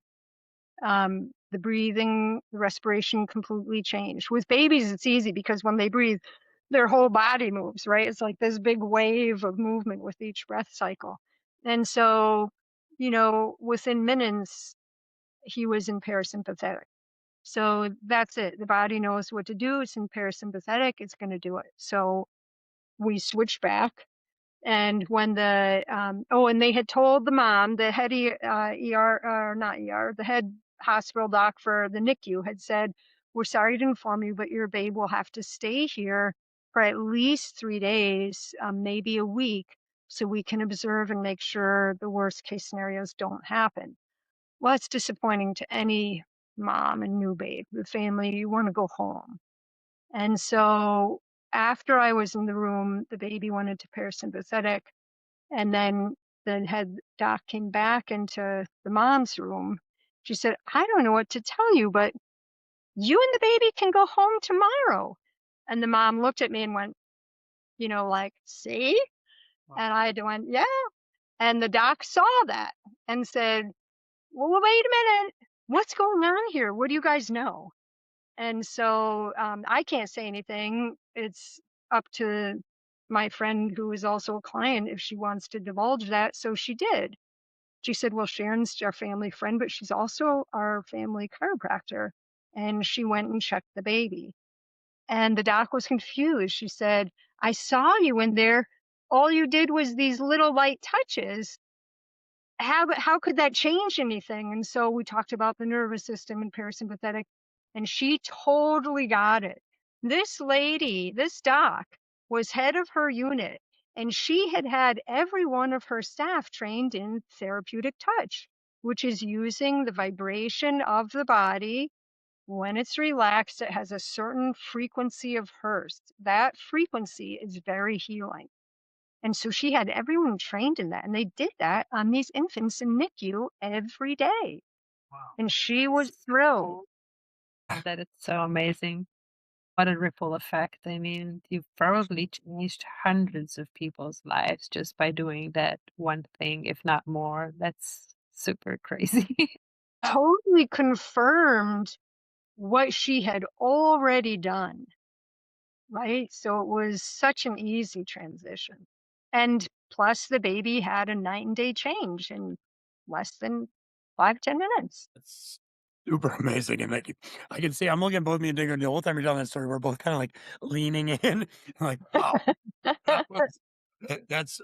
The breathing, the respiration completely changed. With babies, it's easy because when they breathe, their whole body moves, right? It's like this big wave of movement with each breath cycle. And so, within minutes, he was in parasympathetic. So that's it. The body knows what to do. It's in parasympathetic. It's going to do it. So we switched back. And when and they had told the mom, the head ER, or not ER, the head hospital doc for the NICU had said, we're sorry to inform you, but your babe will have to stay here for at least 3 days, maybe a week, so we can observe and make sure the worst case scenarios don't happen. Well, it's disappointing to any mom and new babe. The family, you want to go home. And so after I was in the room, the baby went into parasympathetic. And then the head doc came back into the mom's room. She said, I don't know what to tell you, but you and the baby can go home tomorrow. And the mom looked at me and went, like, see? Wow. And I went, yeah. And the doc saw that and said, well, wait a minute. What's going on here? What do you guys know? And so I can't say anything. It's up to my friend who is also a client if she wants to divulge that. So she did. She said, well, Sharon's our family friend, but she's also our family chiropractor. And she went and checked the baby. And the doc was confused. She said, I saw you in there. All you did was these little light touches. How could that change anything? And so we talked about the nervous system and parasympathetic, and she totally got it. This lady, this doc, was head of her unit, and she had had every one of her staff trained in therapeutic touch, which is using the vibration of the body. When it's relaxed, it has a certain frequency of hertz. That frequency is very healing. And so she had everyone trained in that, and they did that on these infants in NICU every day. Wow. And she was thrilled. That is so amazing. What a ripple effect. I mean, you've probably changed hundreds of people's lives just by doing that one thing, if not more. That's super crazy. Totally confirmed what she had already done, right? So it was such an easy transition. And plus, the baby had a night and day change in less than 5, 10 minutes. It's super amazing, and, like, I can see I'm looking at both me and Dingo, the whole time you're telling that story, we're both kinda, like, leaning in, like, "Wow, that's,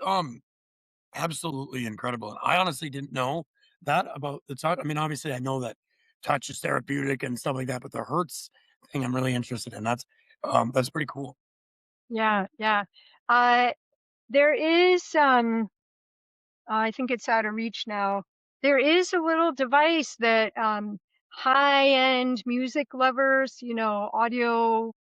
absolutely incredible," and I honestly didn't know that about the touch. I mean, obviously, I know that touch is therapeutic and stuff like that, but the hurts thing I'm really interested in. That's pretty cool. Yeah, yeah. Uh, there is, I think it's out of reach now. There is a little device that high-end music lovers, audio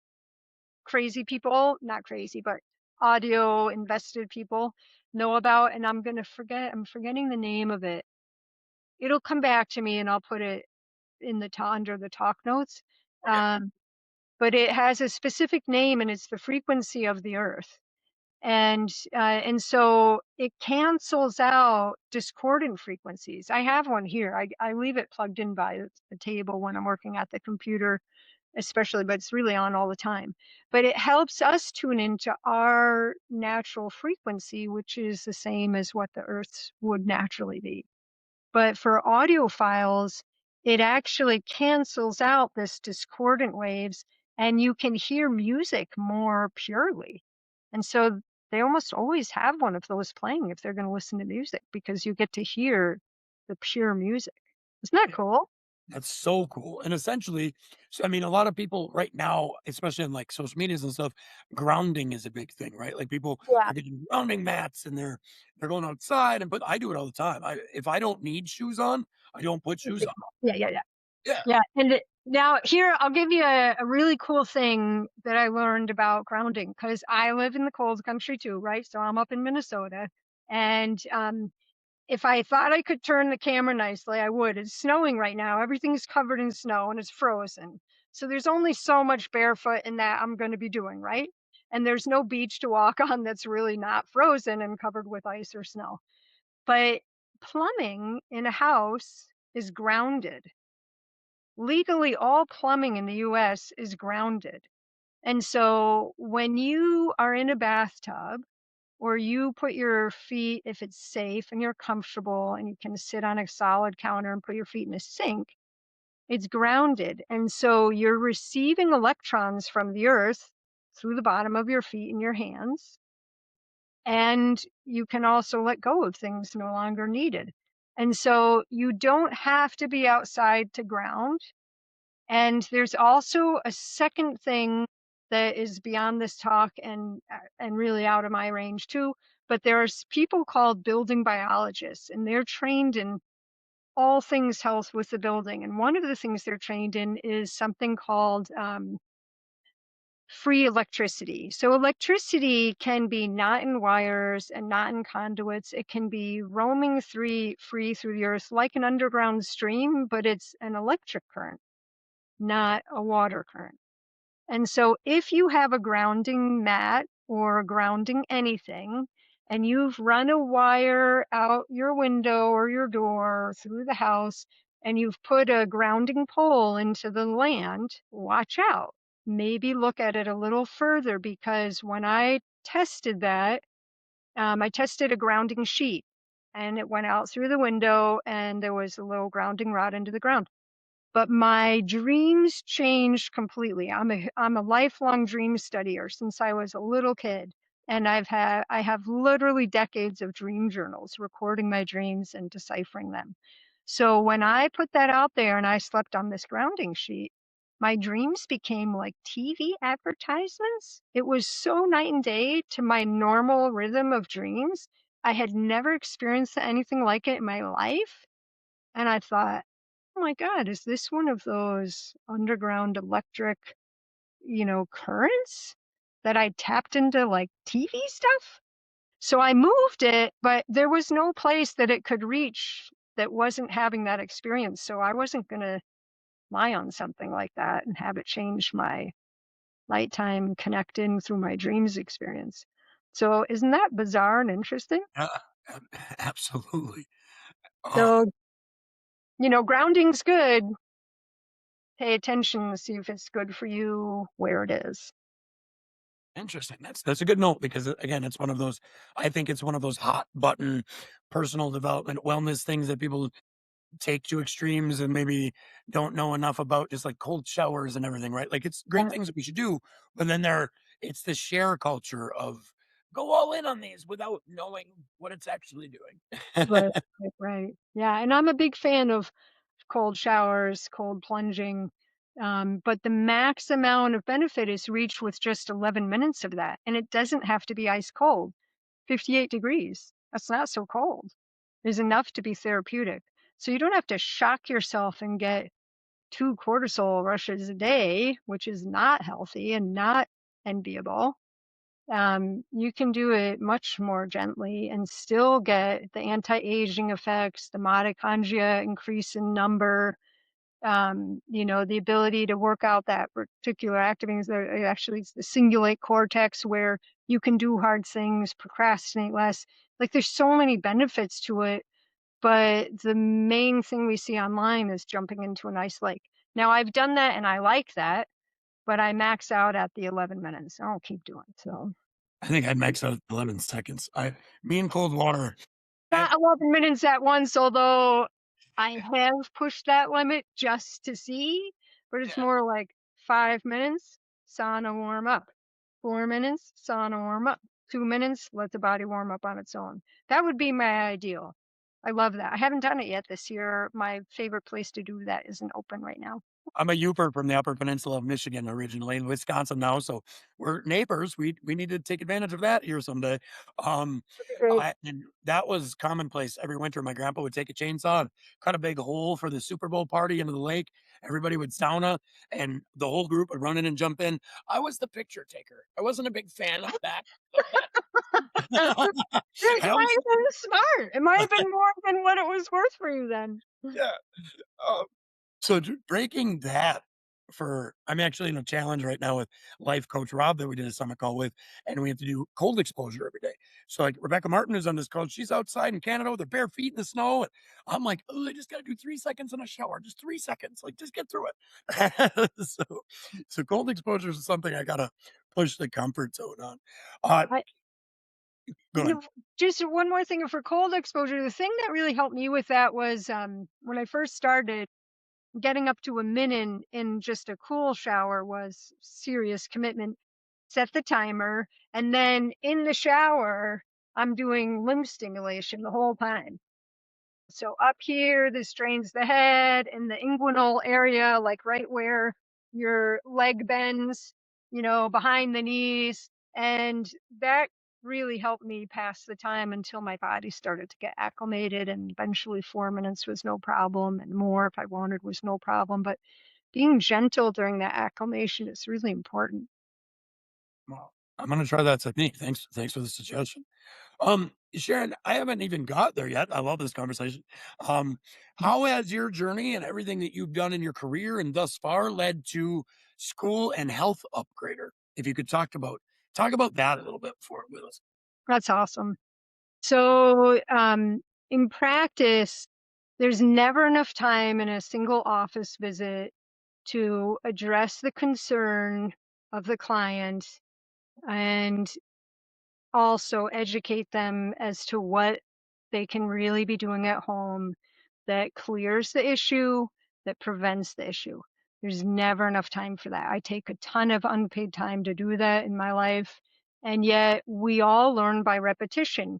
crazy people, not crazy, but audio invested people know about, and I'm forgetting the name of it. It'll come back to me and I'll put it in under the talk notes. Okay. Um, but it has a specific name and it's the frequency of the earth. And so it cancels out discordant frequencies. I have one here. I leave it plugged in by the table when I'm working at the computer, especially, but it's really on all the time. But it helps us tune into our natural frequency, which is the same as what the Earth's would naturally be. But for audiophiles, it actually cancels out this discordant waves and you can hear music more purely. And so they almost always have one of those playing if they're going to listen to music because you get to hear the pure music. Isn't that cool? That's so cool. And essentially, so I mean, a lot of people right now, especially in like social medias and stuff, grounding is a big thing, right? Like people Yeah. are getting grounding mats and they're going outside and but I do it all the time. If I don't need shoes on, I don't put shoes on. Yeah, yeah, yeah. Yeah. Yeah. Now here, I'll give you a really cool thing that I learned about grounding because I live in the cold country too, right? So I'm up in Minnesota. And if I thought I could turn the camera nicely, I would. It's snowing right now. Everything's covered in snow and it's frozen. So there's only so much barefoot in that I'm going to be doing, right? And there's no beach to walk on that's really not frozen and covered with ice or snow. But plumbing in a house is grounded. Legally, all plumbing in the US is grounded. And so when you are in a bathtub, or you put your feet, if it's safe and you're comfortable and you can sit on a solid counter and put your feet in a sink, it's grounded. And so you're receiving electrons from the earth through the bottom of your feet and your hands. And you can also let go of things no longer needed. And so you don't have to be outside to ground. And there's also a second thing that is beyond this talk and really out of my range too. But there's people called building biologists, and they're trained in all things health with the building. And one of the things they're trained in is something called free electricity. So electricity can be not in wires and not in conduits. It can be roaming free through the earth like an underground stream, but it's an electric current, not a water current. And so if you have a grounding mat or grounding anything, and you've run a wire out your window or your door through the house, and you've put a grounding pole into the land, watch out. Maybe look at it a little further because when I tested that, I tested a grounding sheet and it went out through the window and there was a little grounding rod into the ground. But my dreams changed completely. I'm a lifelong dream studier since I was a little kid. And I have literally decades of dream journals recording my dreams and deciphering them. So when I put that out there and I slept on this grounding sheet, my dreams became like TV advertisements. It was so night and day to my normal rhythm of dreams. I had never experienced anything like it in my life. And I thought, oh my God, is this one of those underground electric, currents that I tapped into like TV stuff? So I moved it, but there was no place that it could reach that wasn't having that experience. So I wasn't going to lie on something like that and have it change my nighttime connecting through my dreams experience. So isn't that bizarre and interesting? Yeah, absolutely. Uh, So, grounding's good. Pay attention to see if it's good for you, where it is. Interesting. That's a good note because again, it's one of those. I think it's one of those hot button personal development wellness things that people take to extremes and maybe don't know enough about, just like cold showers and everything, right? Like it's great Yeah. things that we should do, but then it's the share culture of go all in on these without knowing what it's actually doing. Right, right. Yeah, and I'm a big fan of cold showers, cold plunging, but the max amount of benefit is reached with just 11 minutes of that, and it doesn't have to be ice cold. 58 degrees, that's not so cold, is enough to be therapeutic. So you don't have to shock yourself and get 2 cortisol rushes a day, which is not healthy and not enviable. You can do it much more gently and still get the anti-aging effects, the mitochondria increase in number, the ability to work out that particular activators that actually singulate cortex where you can do hard things, procrastinate less. Like there's so many benefits to it, but the main thing we see online is jumping into an ice lake. Now I've done that and I like that, but I max out at the 11 minutes. I don't keep doing so. I think I'd max out at 11 seconds. Me and cold water. I, Not 11 minutes at once, although I have pushed that limit just to see, but it's yeah, more like 5 minutes, sauna warm up. 4 minutes, sauna warm up. 2 minutes, let the body warm up on its own. That would be my ideal. I love that. I haven't done it yet this year. My favorite place to do that isn't open right now. I'm a Youper from the Upper Peninsula of Michigan, originally in Wisconsin now, so we're neighbors. We need to take advantage of that here someday. Um, Great. and that was commonplace every winter. My grandpa would take a chainsaw and cut a big hole for the Super Bowl party into the lake. Everybody would sauna, and the whole group would run in and jump in. I was the picture taker. I wasn't a big fan of that. Of that. It I might always, have been smart. It might have been more than what it was worth for you then. yeah. uh, So breaking that I'm actually in a challenge right now with life coach Rob that we did a summit call with, and we have to do cold exposure every day. So like Rebecca Martin is on this coach. She's outside in Canada with her bare feet in the snow. And I'm like, oh, I just got to do 3 seconds in a shower, just 3 seconds, like just get through it. So cold exposure is something I got to push the comfort zone on. Uh, I go You ahead. know, just one more thing for cold exposure, the thing that really helped me with that was, when I first started, getting up to a minute in just a cool shower was serious commitment. Set the timer, and then in the shower, I'm doing lymph stimulation the whole time. So up here, this drains the head and the inguinal area, like right where your leg bends, behind the knees. And that really helped me pass the time until my body started to get acclimated. And eventually 4 minutes was no problem, and more if I wanted was no problem. But being gentle during that acclimation is really important. Well, I'm gonna try that technique. Thanks for the suggestion. Sharon, I haven't even got there yet. I love this conversation. Um, how has your journey and everything that you've done in your career and thus far led to Skool and health upgrader? If you could talk about that a little bit for with us. That's awesome. So, in practice, there's never enough time in a single office visit to address the concern of the client and also educate them as to what they can really be doing at home that clears the issue, that prevents the issue. There's never enough time for that. I take a ton of unpaid time to do that in my life. And yet we all learn by repetition,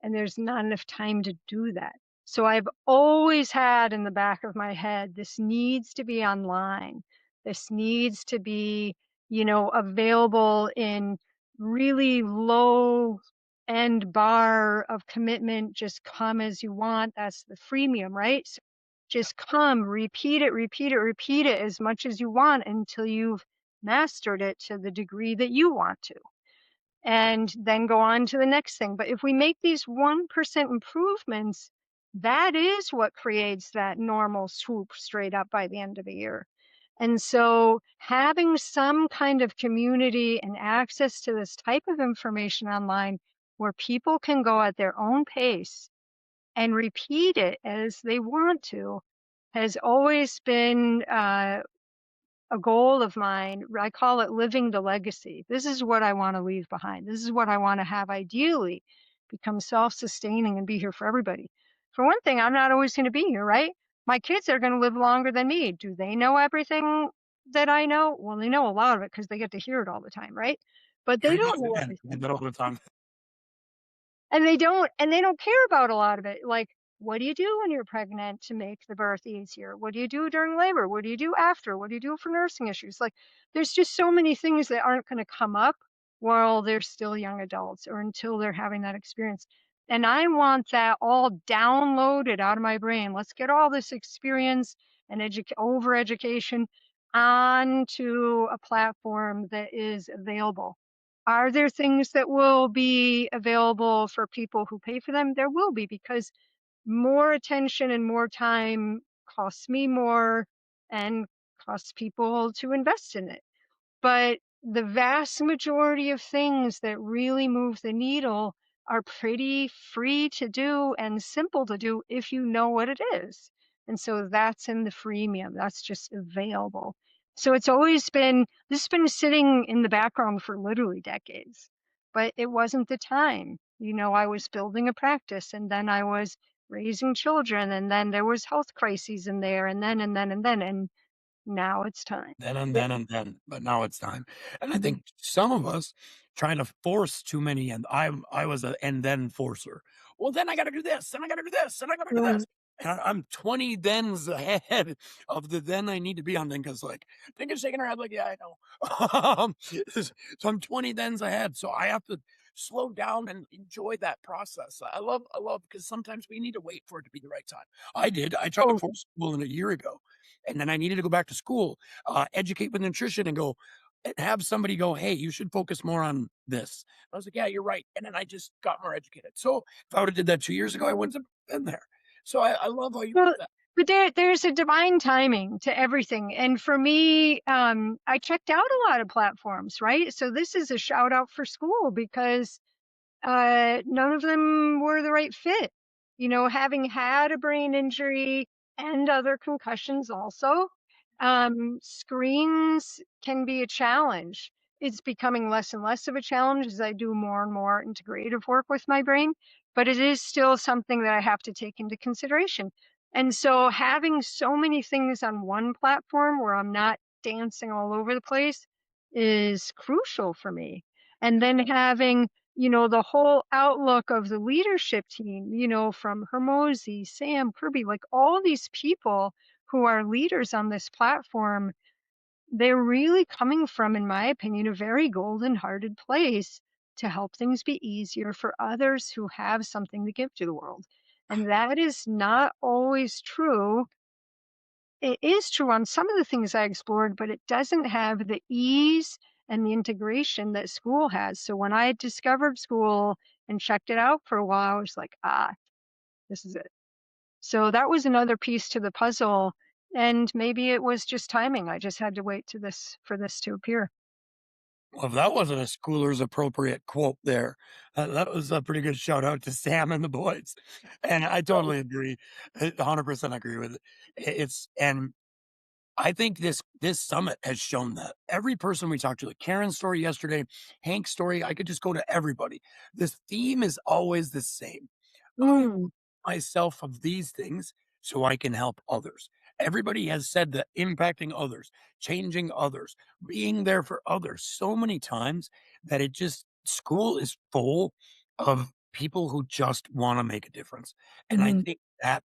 and there's not enough time to do that. So I've always had in the back of my head, this needs to be online. This needs to be, available in really low end bar of commitment. Just come as you want. That's the freemium, right? So just come, repeat it, repeat it, repeat it as much as you want until you've mastered it to the degree that you want to, and then go on to the next thing. But if we make these 1% improvements, that is what creates that normal swoop straight up by the end of the year. And so having some kind of community and access to this type of information online where people can go at their own pace and repeat it as they want to has always been a goal of mine. I call it living the legacy. This is what I want to leave behind. This is what I want to have ideally become self-sustaining and be here for everybody. For one thing, I'm not always going to be here, right? My kids are going to live longer than me. Do they know everything that I know? Well, they know a lot of it because they get to hear it all the time, right? But they Very much. don't know Again, I everything. did all the time. And they don't care about a lot of it. Like, what do you do when you're pregnant to make the birth easier? What do you do during labor? What do you do after? What do you do for nursing issues? Like, there's just so many things that aren't going to come up while they're still young adults or until they're having that experience. And I want that all downloaded out of my brain. Let's get all this experience and over education onto a platform that is available. Are there things that will be available for people who pay for them? There will be, because more attention and more time costs me more and costs people to invest in it. But the vast majority of things that really move the needle are pretty free to do and simple to do if you know what it is. And so that's in the freemium. That's just available. So this has been sitting in the background for literally decades, but it wasn't the time. I was building a practice, and then I was raising children, and then there was health crises in there, and now it's time. Then and Yeah. then and then, but now it's time. And I Mhm. think some of us trying to force too many, and I was a and then forcer. Well, then I gotta do this, and I gotta do this, and I gotta do Right. this. And I'm 20 thens ahead of the then I need to be on. Dinka's like, Dinka's shaking her head like, yeah, I know. So I'm 20 thens ahead. So I have to slow down and enjoy that process. I love because sometimes we need to wait for it to be the right time. I did. I tried to Oh, force school in a year ago, and then I needed to go back to school, educate with nutrition, and go and have somebody go, hey, you should focus more on this. I was like, yeah, you're right. And then I just got more educated. So if I would have did that 2 years ago, I wouldn't have been there. So I love how you well, put that. but there's a divine timing to everything. And for me, I checked out a lot of platforms, right? So this is a shout out for Skool, because none of them were the right fit. Having had a brain injury and other concussions also, screens can be a challenge. It's becoming less and less of a challenge as I do more and more integrative work with my brain, but it is still something that I have to take into consideration. And so having so many things on one platform where I'm not dancing all over the place is crucial for me. And then having the whole outlook of the leadership team, from Hermosi, Sam, Kirby, like all these people who are leaders on this platform, they're really coming from, in my opinion, a very golden hearted place to help things be easier for others who have something to give to the world. And that is not always true. It is true on some of the things I explored, but it doesn't have the ease and the integration that Skool has. So when I discovered Skool and checked it out for a while, I was like, this is it. So that was another piece to the puzzle. And maybe it was just timing. I just had to wait for this to appear. Well, if that wasn't a schooler's appropriate quote there, that was a pretty good shout out to Sam and the boys. And I totally agree. 100% agree with it. And I think this summit has shown that every person we talked to, like Karen's story yesterday, Hank's story, I could just go to everybody. This theme is always the same. I Mm, myself of these things so I can help others. Everybody has said that impacting others, changing others, being there for others so many times that it just school is full of people who just want to make a difference. And I mhm. think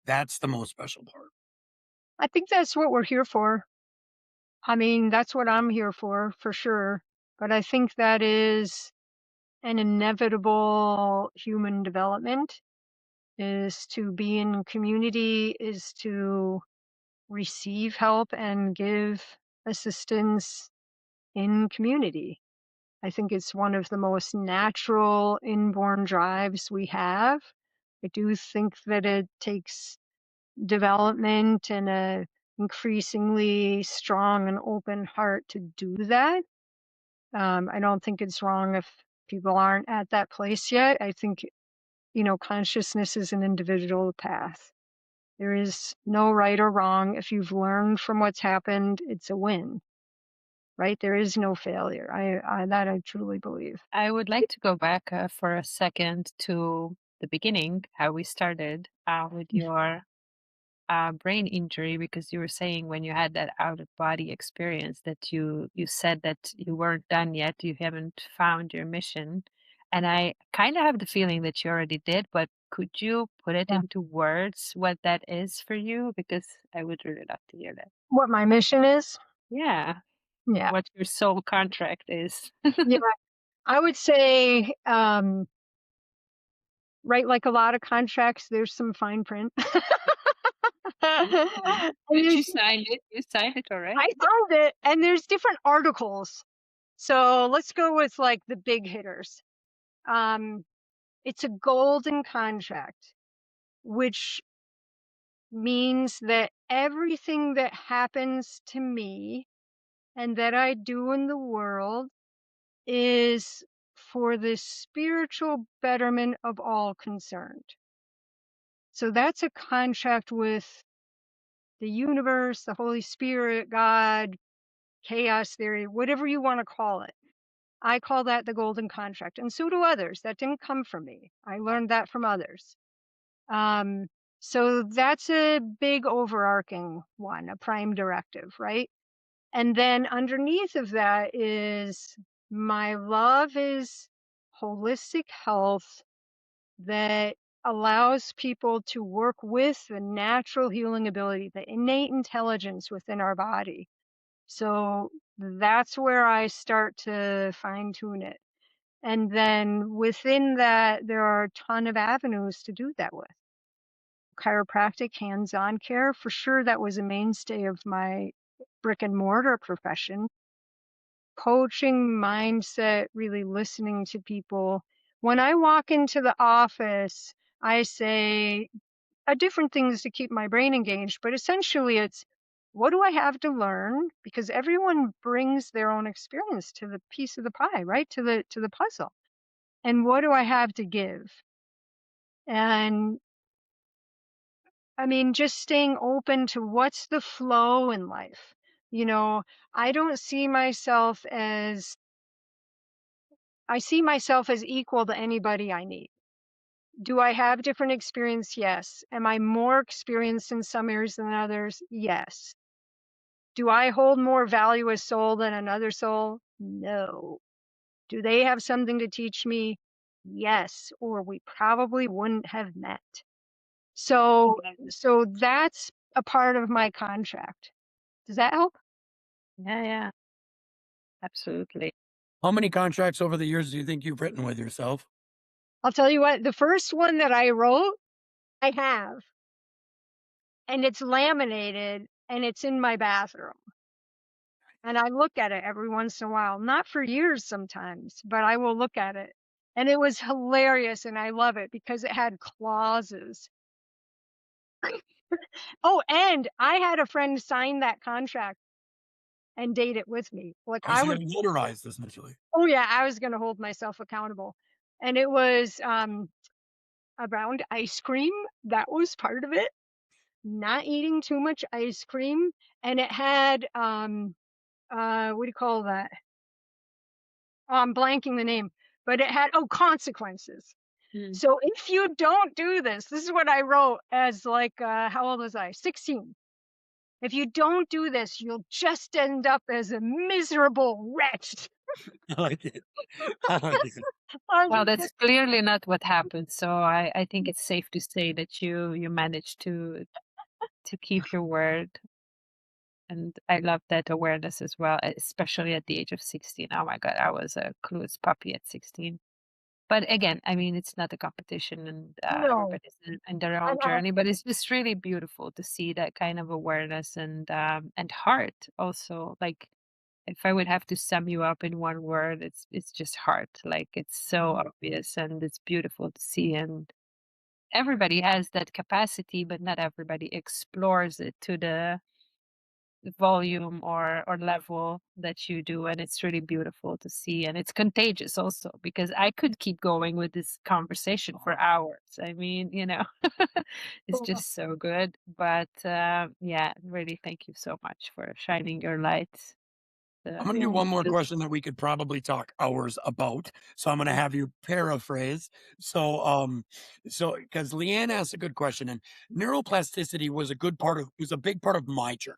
that's the most special part. I think that's what we're here for. I mean, that's what I'm here for sure. But I think that is an inevitable human development, is to be in community, is to receive help and give assistance in community. I think it's one of the most natural inborn drives we have. I do think that it takes development and a increasingly strong and open heart to do that. I don't think it's wrong if people aren't at that place yet. I think, consciousness is an individual path. There is no right or wrong. If you've learned from what's happened, it's a win, right? There is no failure. That I truly believe. I would like to go back for a second to the beginning, how we started with your brain injury, because you were saying when you had that out of body experience that you said that you weren't done yet, you haven't found your mission. And I kind of have the feeling that you already did, but could you put it Yeah. into words what that is for you? Because I would really love to hear that. What my mission is? Yeah, Yeah. what your soul contract is. Yeah. I would say, right, like a lot of contracts, there's some fine print. Mhm. And But you there's signed it. You signed it I already. found it, and there's different articles. So let's go with like the big hitters. Um, it's a golden contract, which means that everything that happens to me and that I do in the world is for the spiritual betterment of all concerned. So that's a contract with the universe, the Holy Spirit, God, chaos theory, whatever you want to call it. I call that the golden contract. And so do others. That didn't come from me. I learned that from others. Um, so that's a big overarching one, a prime directive, right? And then underneath of that is my love is holistic health that allows people to work with the natural healing ability, the innate intelligence within our body. So that's where I start to fine tune it. And then within that, there are a ton of avenues to do that with. Chiropractic, hands-on care, for sure, that was a mainstay of my brick and mortar profession. Coaching, mindset, really listening to people. When I walk into the office, I say different things to keep my brain engaged, but essentially it's what do I have to learn? Because everyone brings their own experience to the piece of the pie, right? To the puzzle. And what do I have to give? And I mean, just staying open to what's the flow in life. You know, I don't see myself as I see myself as equal to anybody I meet. Do I have different experience? Yes. Am I more experienced in some areas than others? Yes. Do I hold more value as soul than another soul? No. Do they have something to teach me? Yes, or we probably wouldn't have met. So so that's a part of my contract. Does that help? Yeah, yeah, absolutely. How many contracts over the years do you think you've written with yourself? I'll tell you what, the first one that I wrote, I have, and it's laminated and it's in my bathroom. And I look at it every once in a while, not for years sometimes, but I will look at it. And it was hilarious and I love it because it had clauses. Oh, and I had a friend sign that contract and date it with me. Like Oh, I so would you notarized essentially. oh yeah, I was gonna hold myself accountable. And it was around ice cream. That was part of it. Not eating too much ice cream. And it had what do you call that? I'm blanking the name, but it had consequences. Mm. So if you don't do this, this is what I wrote as like how old was I? 16. If you don't do this, you'll just end up as a miserable wretch. I like it. I like it. I Well, just that's clearly not what happened. So I think it's safe to say that you managed to keep your word. And I love that awareness as well, especially at the age of 16. Oh my God, I was a clueless puppy at 16. But again, I mean, it's not a competition and no. everybody's in their And own journey, but it's just really beautiful to see that kind of awareness and heart also. Like if I would have to sum you up in one word, it's just heart. Like it's so obvious and it's beautiful to see. And everybody has that capacity, but not everybody explores it to the volume or level that you do, and it's really beautiful to see, and it's contagious also because I could keep going with this conversation for hours. I mean, it's just so good. But yeah, really thank you so much for shining your light. I'm gonna do yeah. one more question that we could probably talk hours about. So I'm gonna have you paraphrase. So because Leanne asked a good question, and neuroplasticity was a big part of my journey.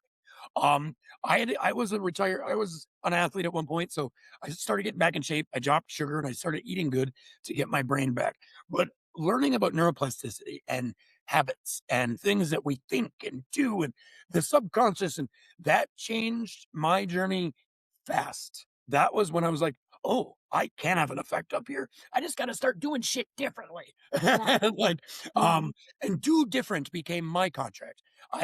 Um, I was an athlete at one point, so I started getting back in shape. I dropped sugar and I started eating good to get my brain back. But learning about neuroplasticity and habits and things that we think and do and the subconscious, and that changed my journey fast. That was when I was like, "Oh, I can have an effect up here. I just got to start doing shit differently." Yeah. Like, Yeah. and do different became my contract.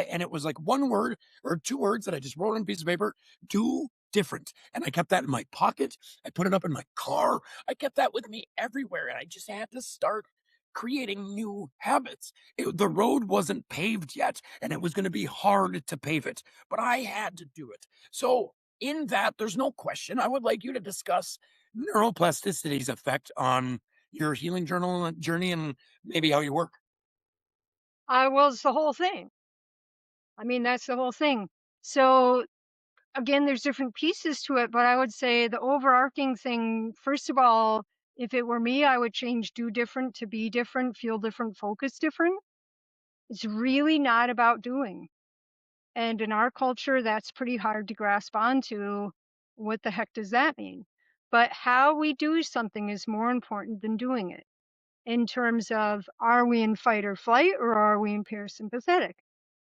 And it was like one word or two words that I just wrote on a piece of paper, do different. And I kept that in my pocket. I put it up in my car. I kept that with me everywhere. And I just had to start creating new habits. The road wasn't paved yet, and it was going to be hard to pave it, but I had to do it. So, in that, there's no question. I would like you to discuss neuroplasticity's effect on your healing journal journey and maybe how you work. It's the whole thing. I mean, that's the whole thing. So again, there's different pieces to it, but I would say the overarching thing, first of all, if it were me, I would change do different to be different, feel different, focus different. It's really not about doing. And in our culture, that's pretty hard to grasp onto. What the heck does that mean? But how we do something is more important than doing it in terms of, are we in fight or flight or are we in parasympathetic?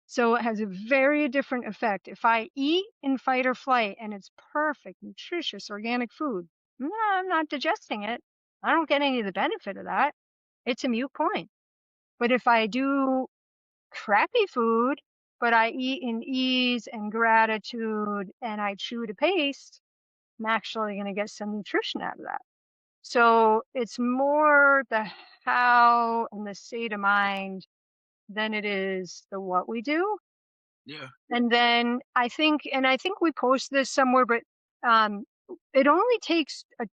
So it has a very different effect. If I eat in fight or flight and it's perfect, nutritious, organic food, no, I'm not digesting it. I don't get any of the benefit of that. It's a mute point. But if I do crappy food, but I eat in ease and gratitude and I chew to paste, I'm actually going to get some nutrition out of that. So it's more the how and the state of mind than it is the what we do. Yeah. And then I think we posted this somewhere, but um, it only takes a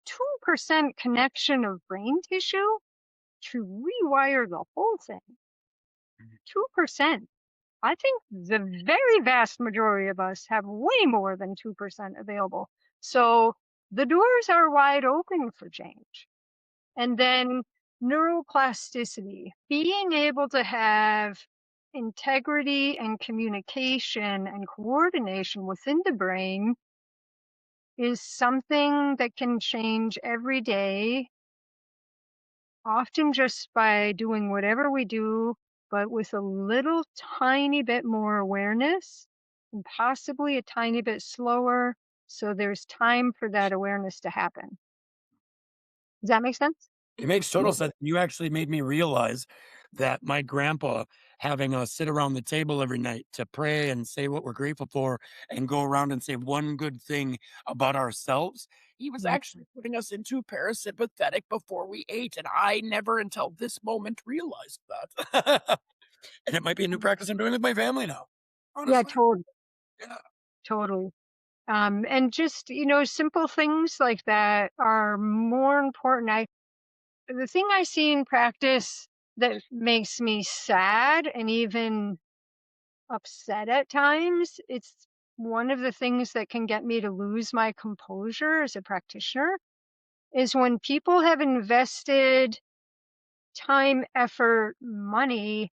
2% connection of brain tissue to rewire the whole thing. 2%. I think the very vast majority of us have way more than 2% available. So the doors are wide open for change. And then neuroplasticity, being able to have integrity and communication and coordination within the brain is something that can change every day, often just by doing whatever we do, but with a little tiny bit more awareness and possibly a tiny bit slower. So there's time for that awareness to happen. Does that make sense? It makes total sense. You actually made me realize that my grandpa having us sit around the table every night to pray and say what we're grateful for and go around and say one good thing about ourselves, he was Yep. actually putting us into parasympathetic before we ate. And I never until this moment realized that. And it might be a new practice I'm doing with my family now. Yeah, Honestly. Yeah. totally. And just, simple things like that are more important. The thing I see in practice that makes me sad and even upset at times, it's one of the things that can get me to lose my composure as a practitioner, is when people have invested time, effort, money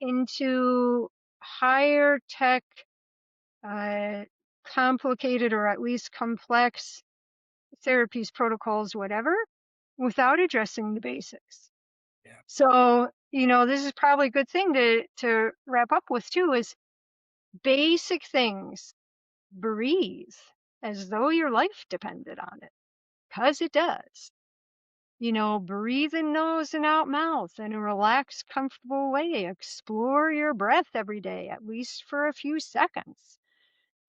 into higher tech, uh, complicated or at least complex therapies, protocols, whatever, without addressing the basics. Yeah. So, this is probably a good thing to wrap up with too, is basic things. Breathe as though your life depended on it, because it does. Breathe in nose and out mouth in a relaxed, comfortable way. Explore your breath every day, at least for a few seconds.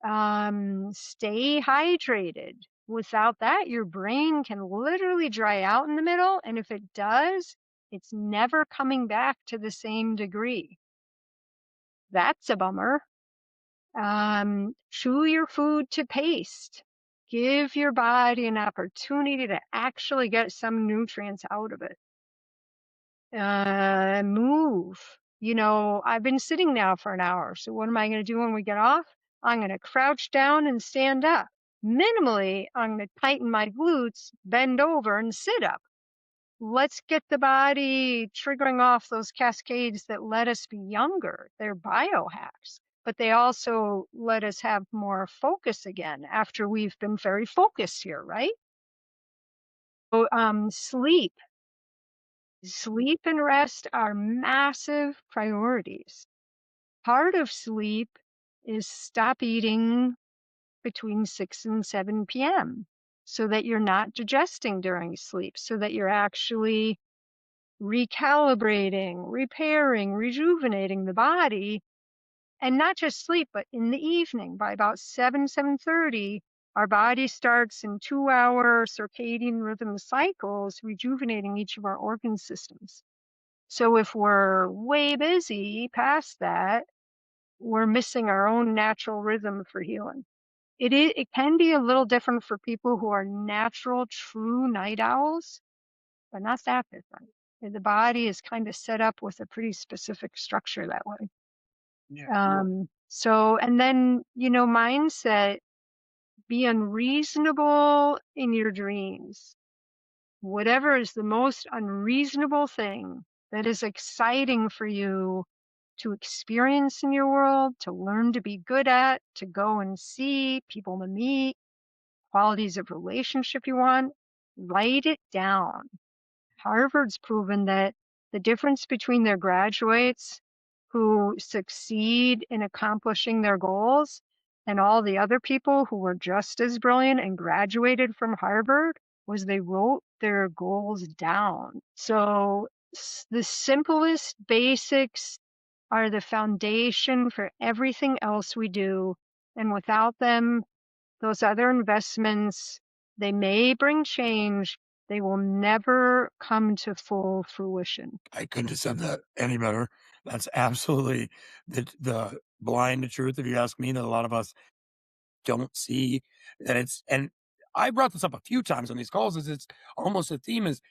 Stay hydrated. Without that, your brain can literally dry out in the middle. And if it does, it's never coming back to the same degree. That's a bummer. Chew your food to paste. Give your body an opportunity to actually get some nutrients out of it. Move. I've been sitting now for an hour. So what am I going to do when we get off? I'm going to crouch down and stand up. Minimally, I'm going to tighten my glutes, bend over and sit up. Let's get the body triggering off those cascades that let us be younger. They're biohacks. but they also let us have more focus again after we've been very focused here, right? So, sleep and rest are massive priorities. Part of sleep is stop eating between 6 and 7 p.m. so that you're not digesting during sleep, so that you're actually recalibrating, repairing, rejuvenating the body, and not just sleep, but in the evening by about 7:30, our body starts in 2-hour circadian rhythm cycles, rejuvenating each of our organ systems. So if we're way busy past that, we're missing our own natural rhythm for healing. It can be a little different for people who are natural, true night owls, but not that different. The body is kind of set up with a pretty specific structure that way. Yeah. So, and then, mindset, be unreasonable in your dreams. Whatever is the most unreasonable thing that is exciting for you to experience in your world, to learn to be good at, to go and see, people to meet, qualities of relationship you want, write it down. Harvard's proven that the difference between their graduates who succeed in accomplishing their goals and all the other people who were just as brilliant and graduated from Harvard was they wrote their goals down. So the simplest basics are the foundation for everything else we do. And without them, those other investments, they may bring change, they will never come to full fruition. I couldn't have said that any better. That's absolutely the blind truth, if you ask me, that a lot of us don't see that it's and I brought this up a few times on these calls, is it's almost a theme is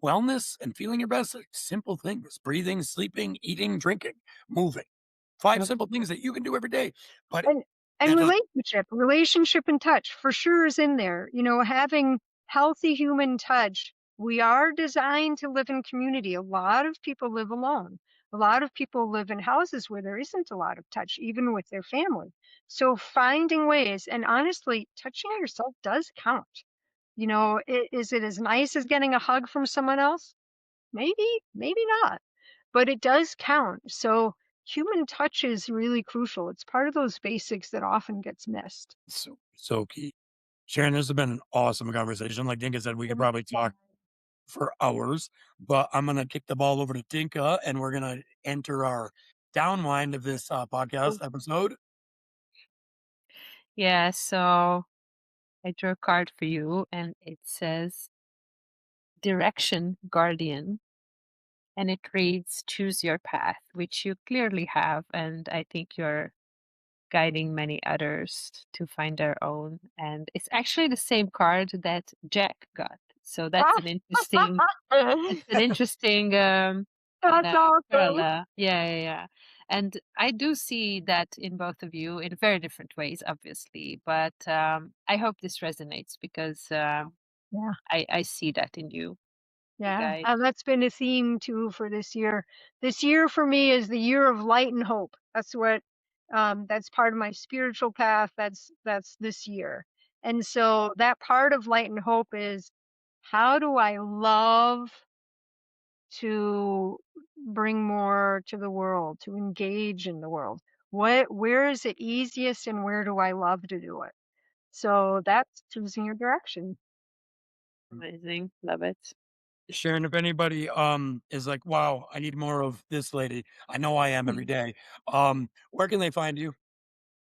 wellness and feeling your best, like simple things, breathing, sleeping, eating, drinking, moving. 5 Yep. simple things that you can do every day, but And that doesn't relationship and touch for sure is in there. Having healthy human touch. We are designed to live in community. A lot of people live alone. A lot of people live in houses where there isn't a lot of touch, even with their family. So finding ways, and honestly, touching yourself does count. Is it as nice as getting a hug from someone else? Maybe, maybe not, but it does count. So human touch is really crucial. It's part of those basics that often gets missed. so key. Sharon, this has been an awesome conversation. Like Dinka said, we could probably talk for hours, but I'm gonna kick the ball over to Dinka, and we're gonna enter our downwind of this podcast episode. Yeah, so I drew a card for you and it says Direction Guardian. And it reads Choose Your Path, which you clearly have. And I think you're guiding many others to find their own. And it's actually the same card that Jack got. So it's an interesting That's awesome. parallel. Yeah, yeah, yeah. And I do see that in both of you in very different ways, obviously. But I hope this resonates because Yeah. I see that in you, you Yeah. guys. That's been a theme too for this year. This year for me is the year of light and hope. That's part of my spiritual path. That's this year. And so that part of light and hope is, how do I love to bring more to the world, to engage in the world? Where is it easiest and where do I love to do it? So that's choosing your direction. Amazing. Love it. Sharon, if anybody is like, wow, I need more of this lady. I know I am every day. Where can they find you?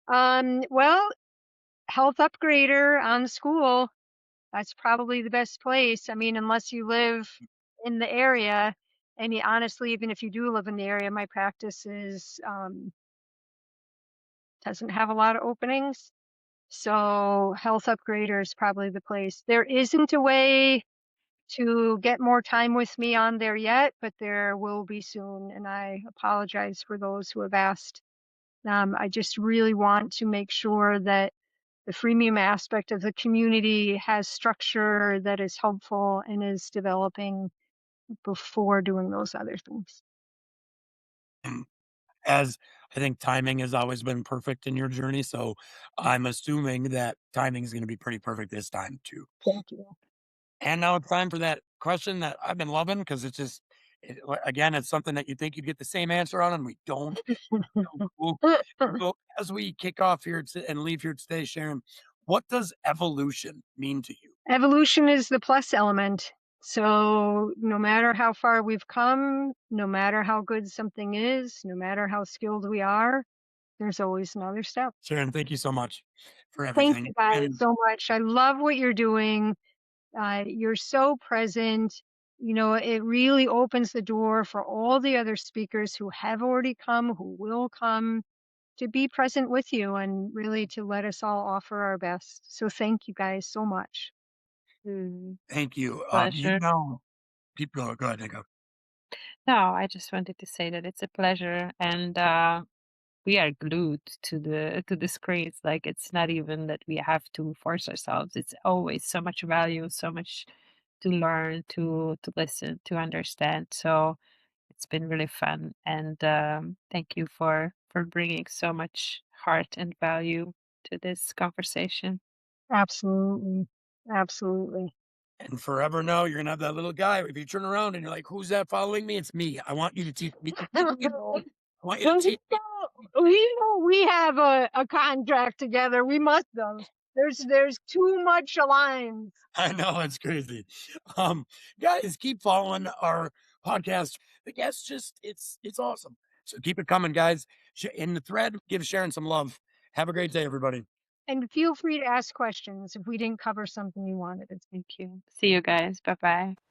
Well, Health Upgrader on Skool, that's probably the best place. I mean, unless you live in the area, and honestly, even if you do live in the area, my practice doesn't have a lot of openings. So Health Upgrader is probably the place. There isn't a way to get more time with me on there yet, but there will be soon. And I apologize for those who have asked. I just really want to make sure that the freemium aspect of the community has structure that is helpful and is developing before doing those other things. And as I think timing has always been perfect in your journey, so I'm assuming that timing is gonna be pretty perfect this time too. Thank you. And now it's time for that question that I've been loving because again, it's something that you think you'd get the same answer on, and we don't. So cool. So as we kick off here and leave here today, Sharon, what does evolution mean to you? Evolution is the plus element. So no matter how far we've come, no matter how good something is, no matter how skilled we are, there's always another step. Sharon, thank you so much for Thank you everything. guys And so much. I love what you're doing. You're so present. You know, it really opens the door for all the other speakers who have already come, who will come, to be present with you and really to let us all offer our best. So thank you guys so much. Mm, thank you. You pleasure. know, keep going. Go ahead, Nico. No, I just wanted to say that it's a pleasure, and we are glued to the screens. Like it's not even that we have to force ourselves. It's always so much value, so much to learn, to listen, to understand. So it's been really fun, and thank you for bringing so much heart and value to this conversation. Absolutely. Absolutely. And forever now, you're gonna have that little guy. If you turn around and you're like, "Who's that following me?" It's me. I want you to teach me. I want you to teach me. We know we have a contract together. We must though. There's too much alliance. I know it's crazy. Um, Guys, keep following our podcast. The guests just it's awesome. So keep it coming, guys. In the thread, give Sharon some love. Have a great day, everybody. And feel free to ask questions if we didn't cover something you wanted. Thank you. See you guys. Bye bye.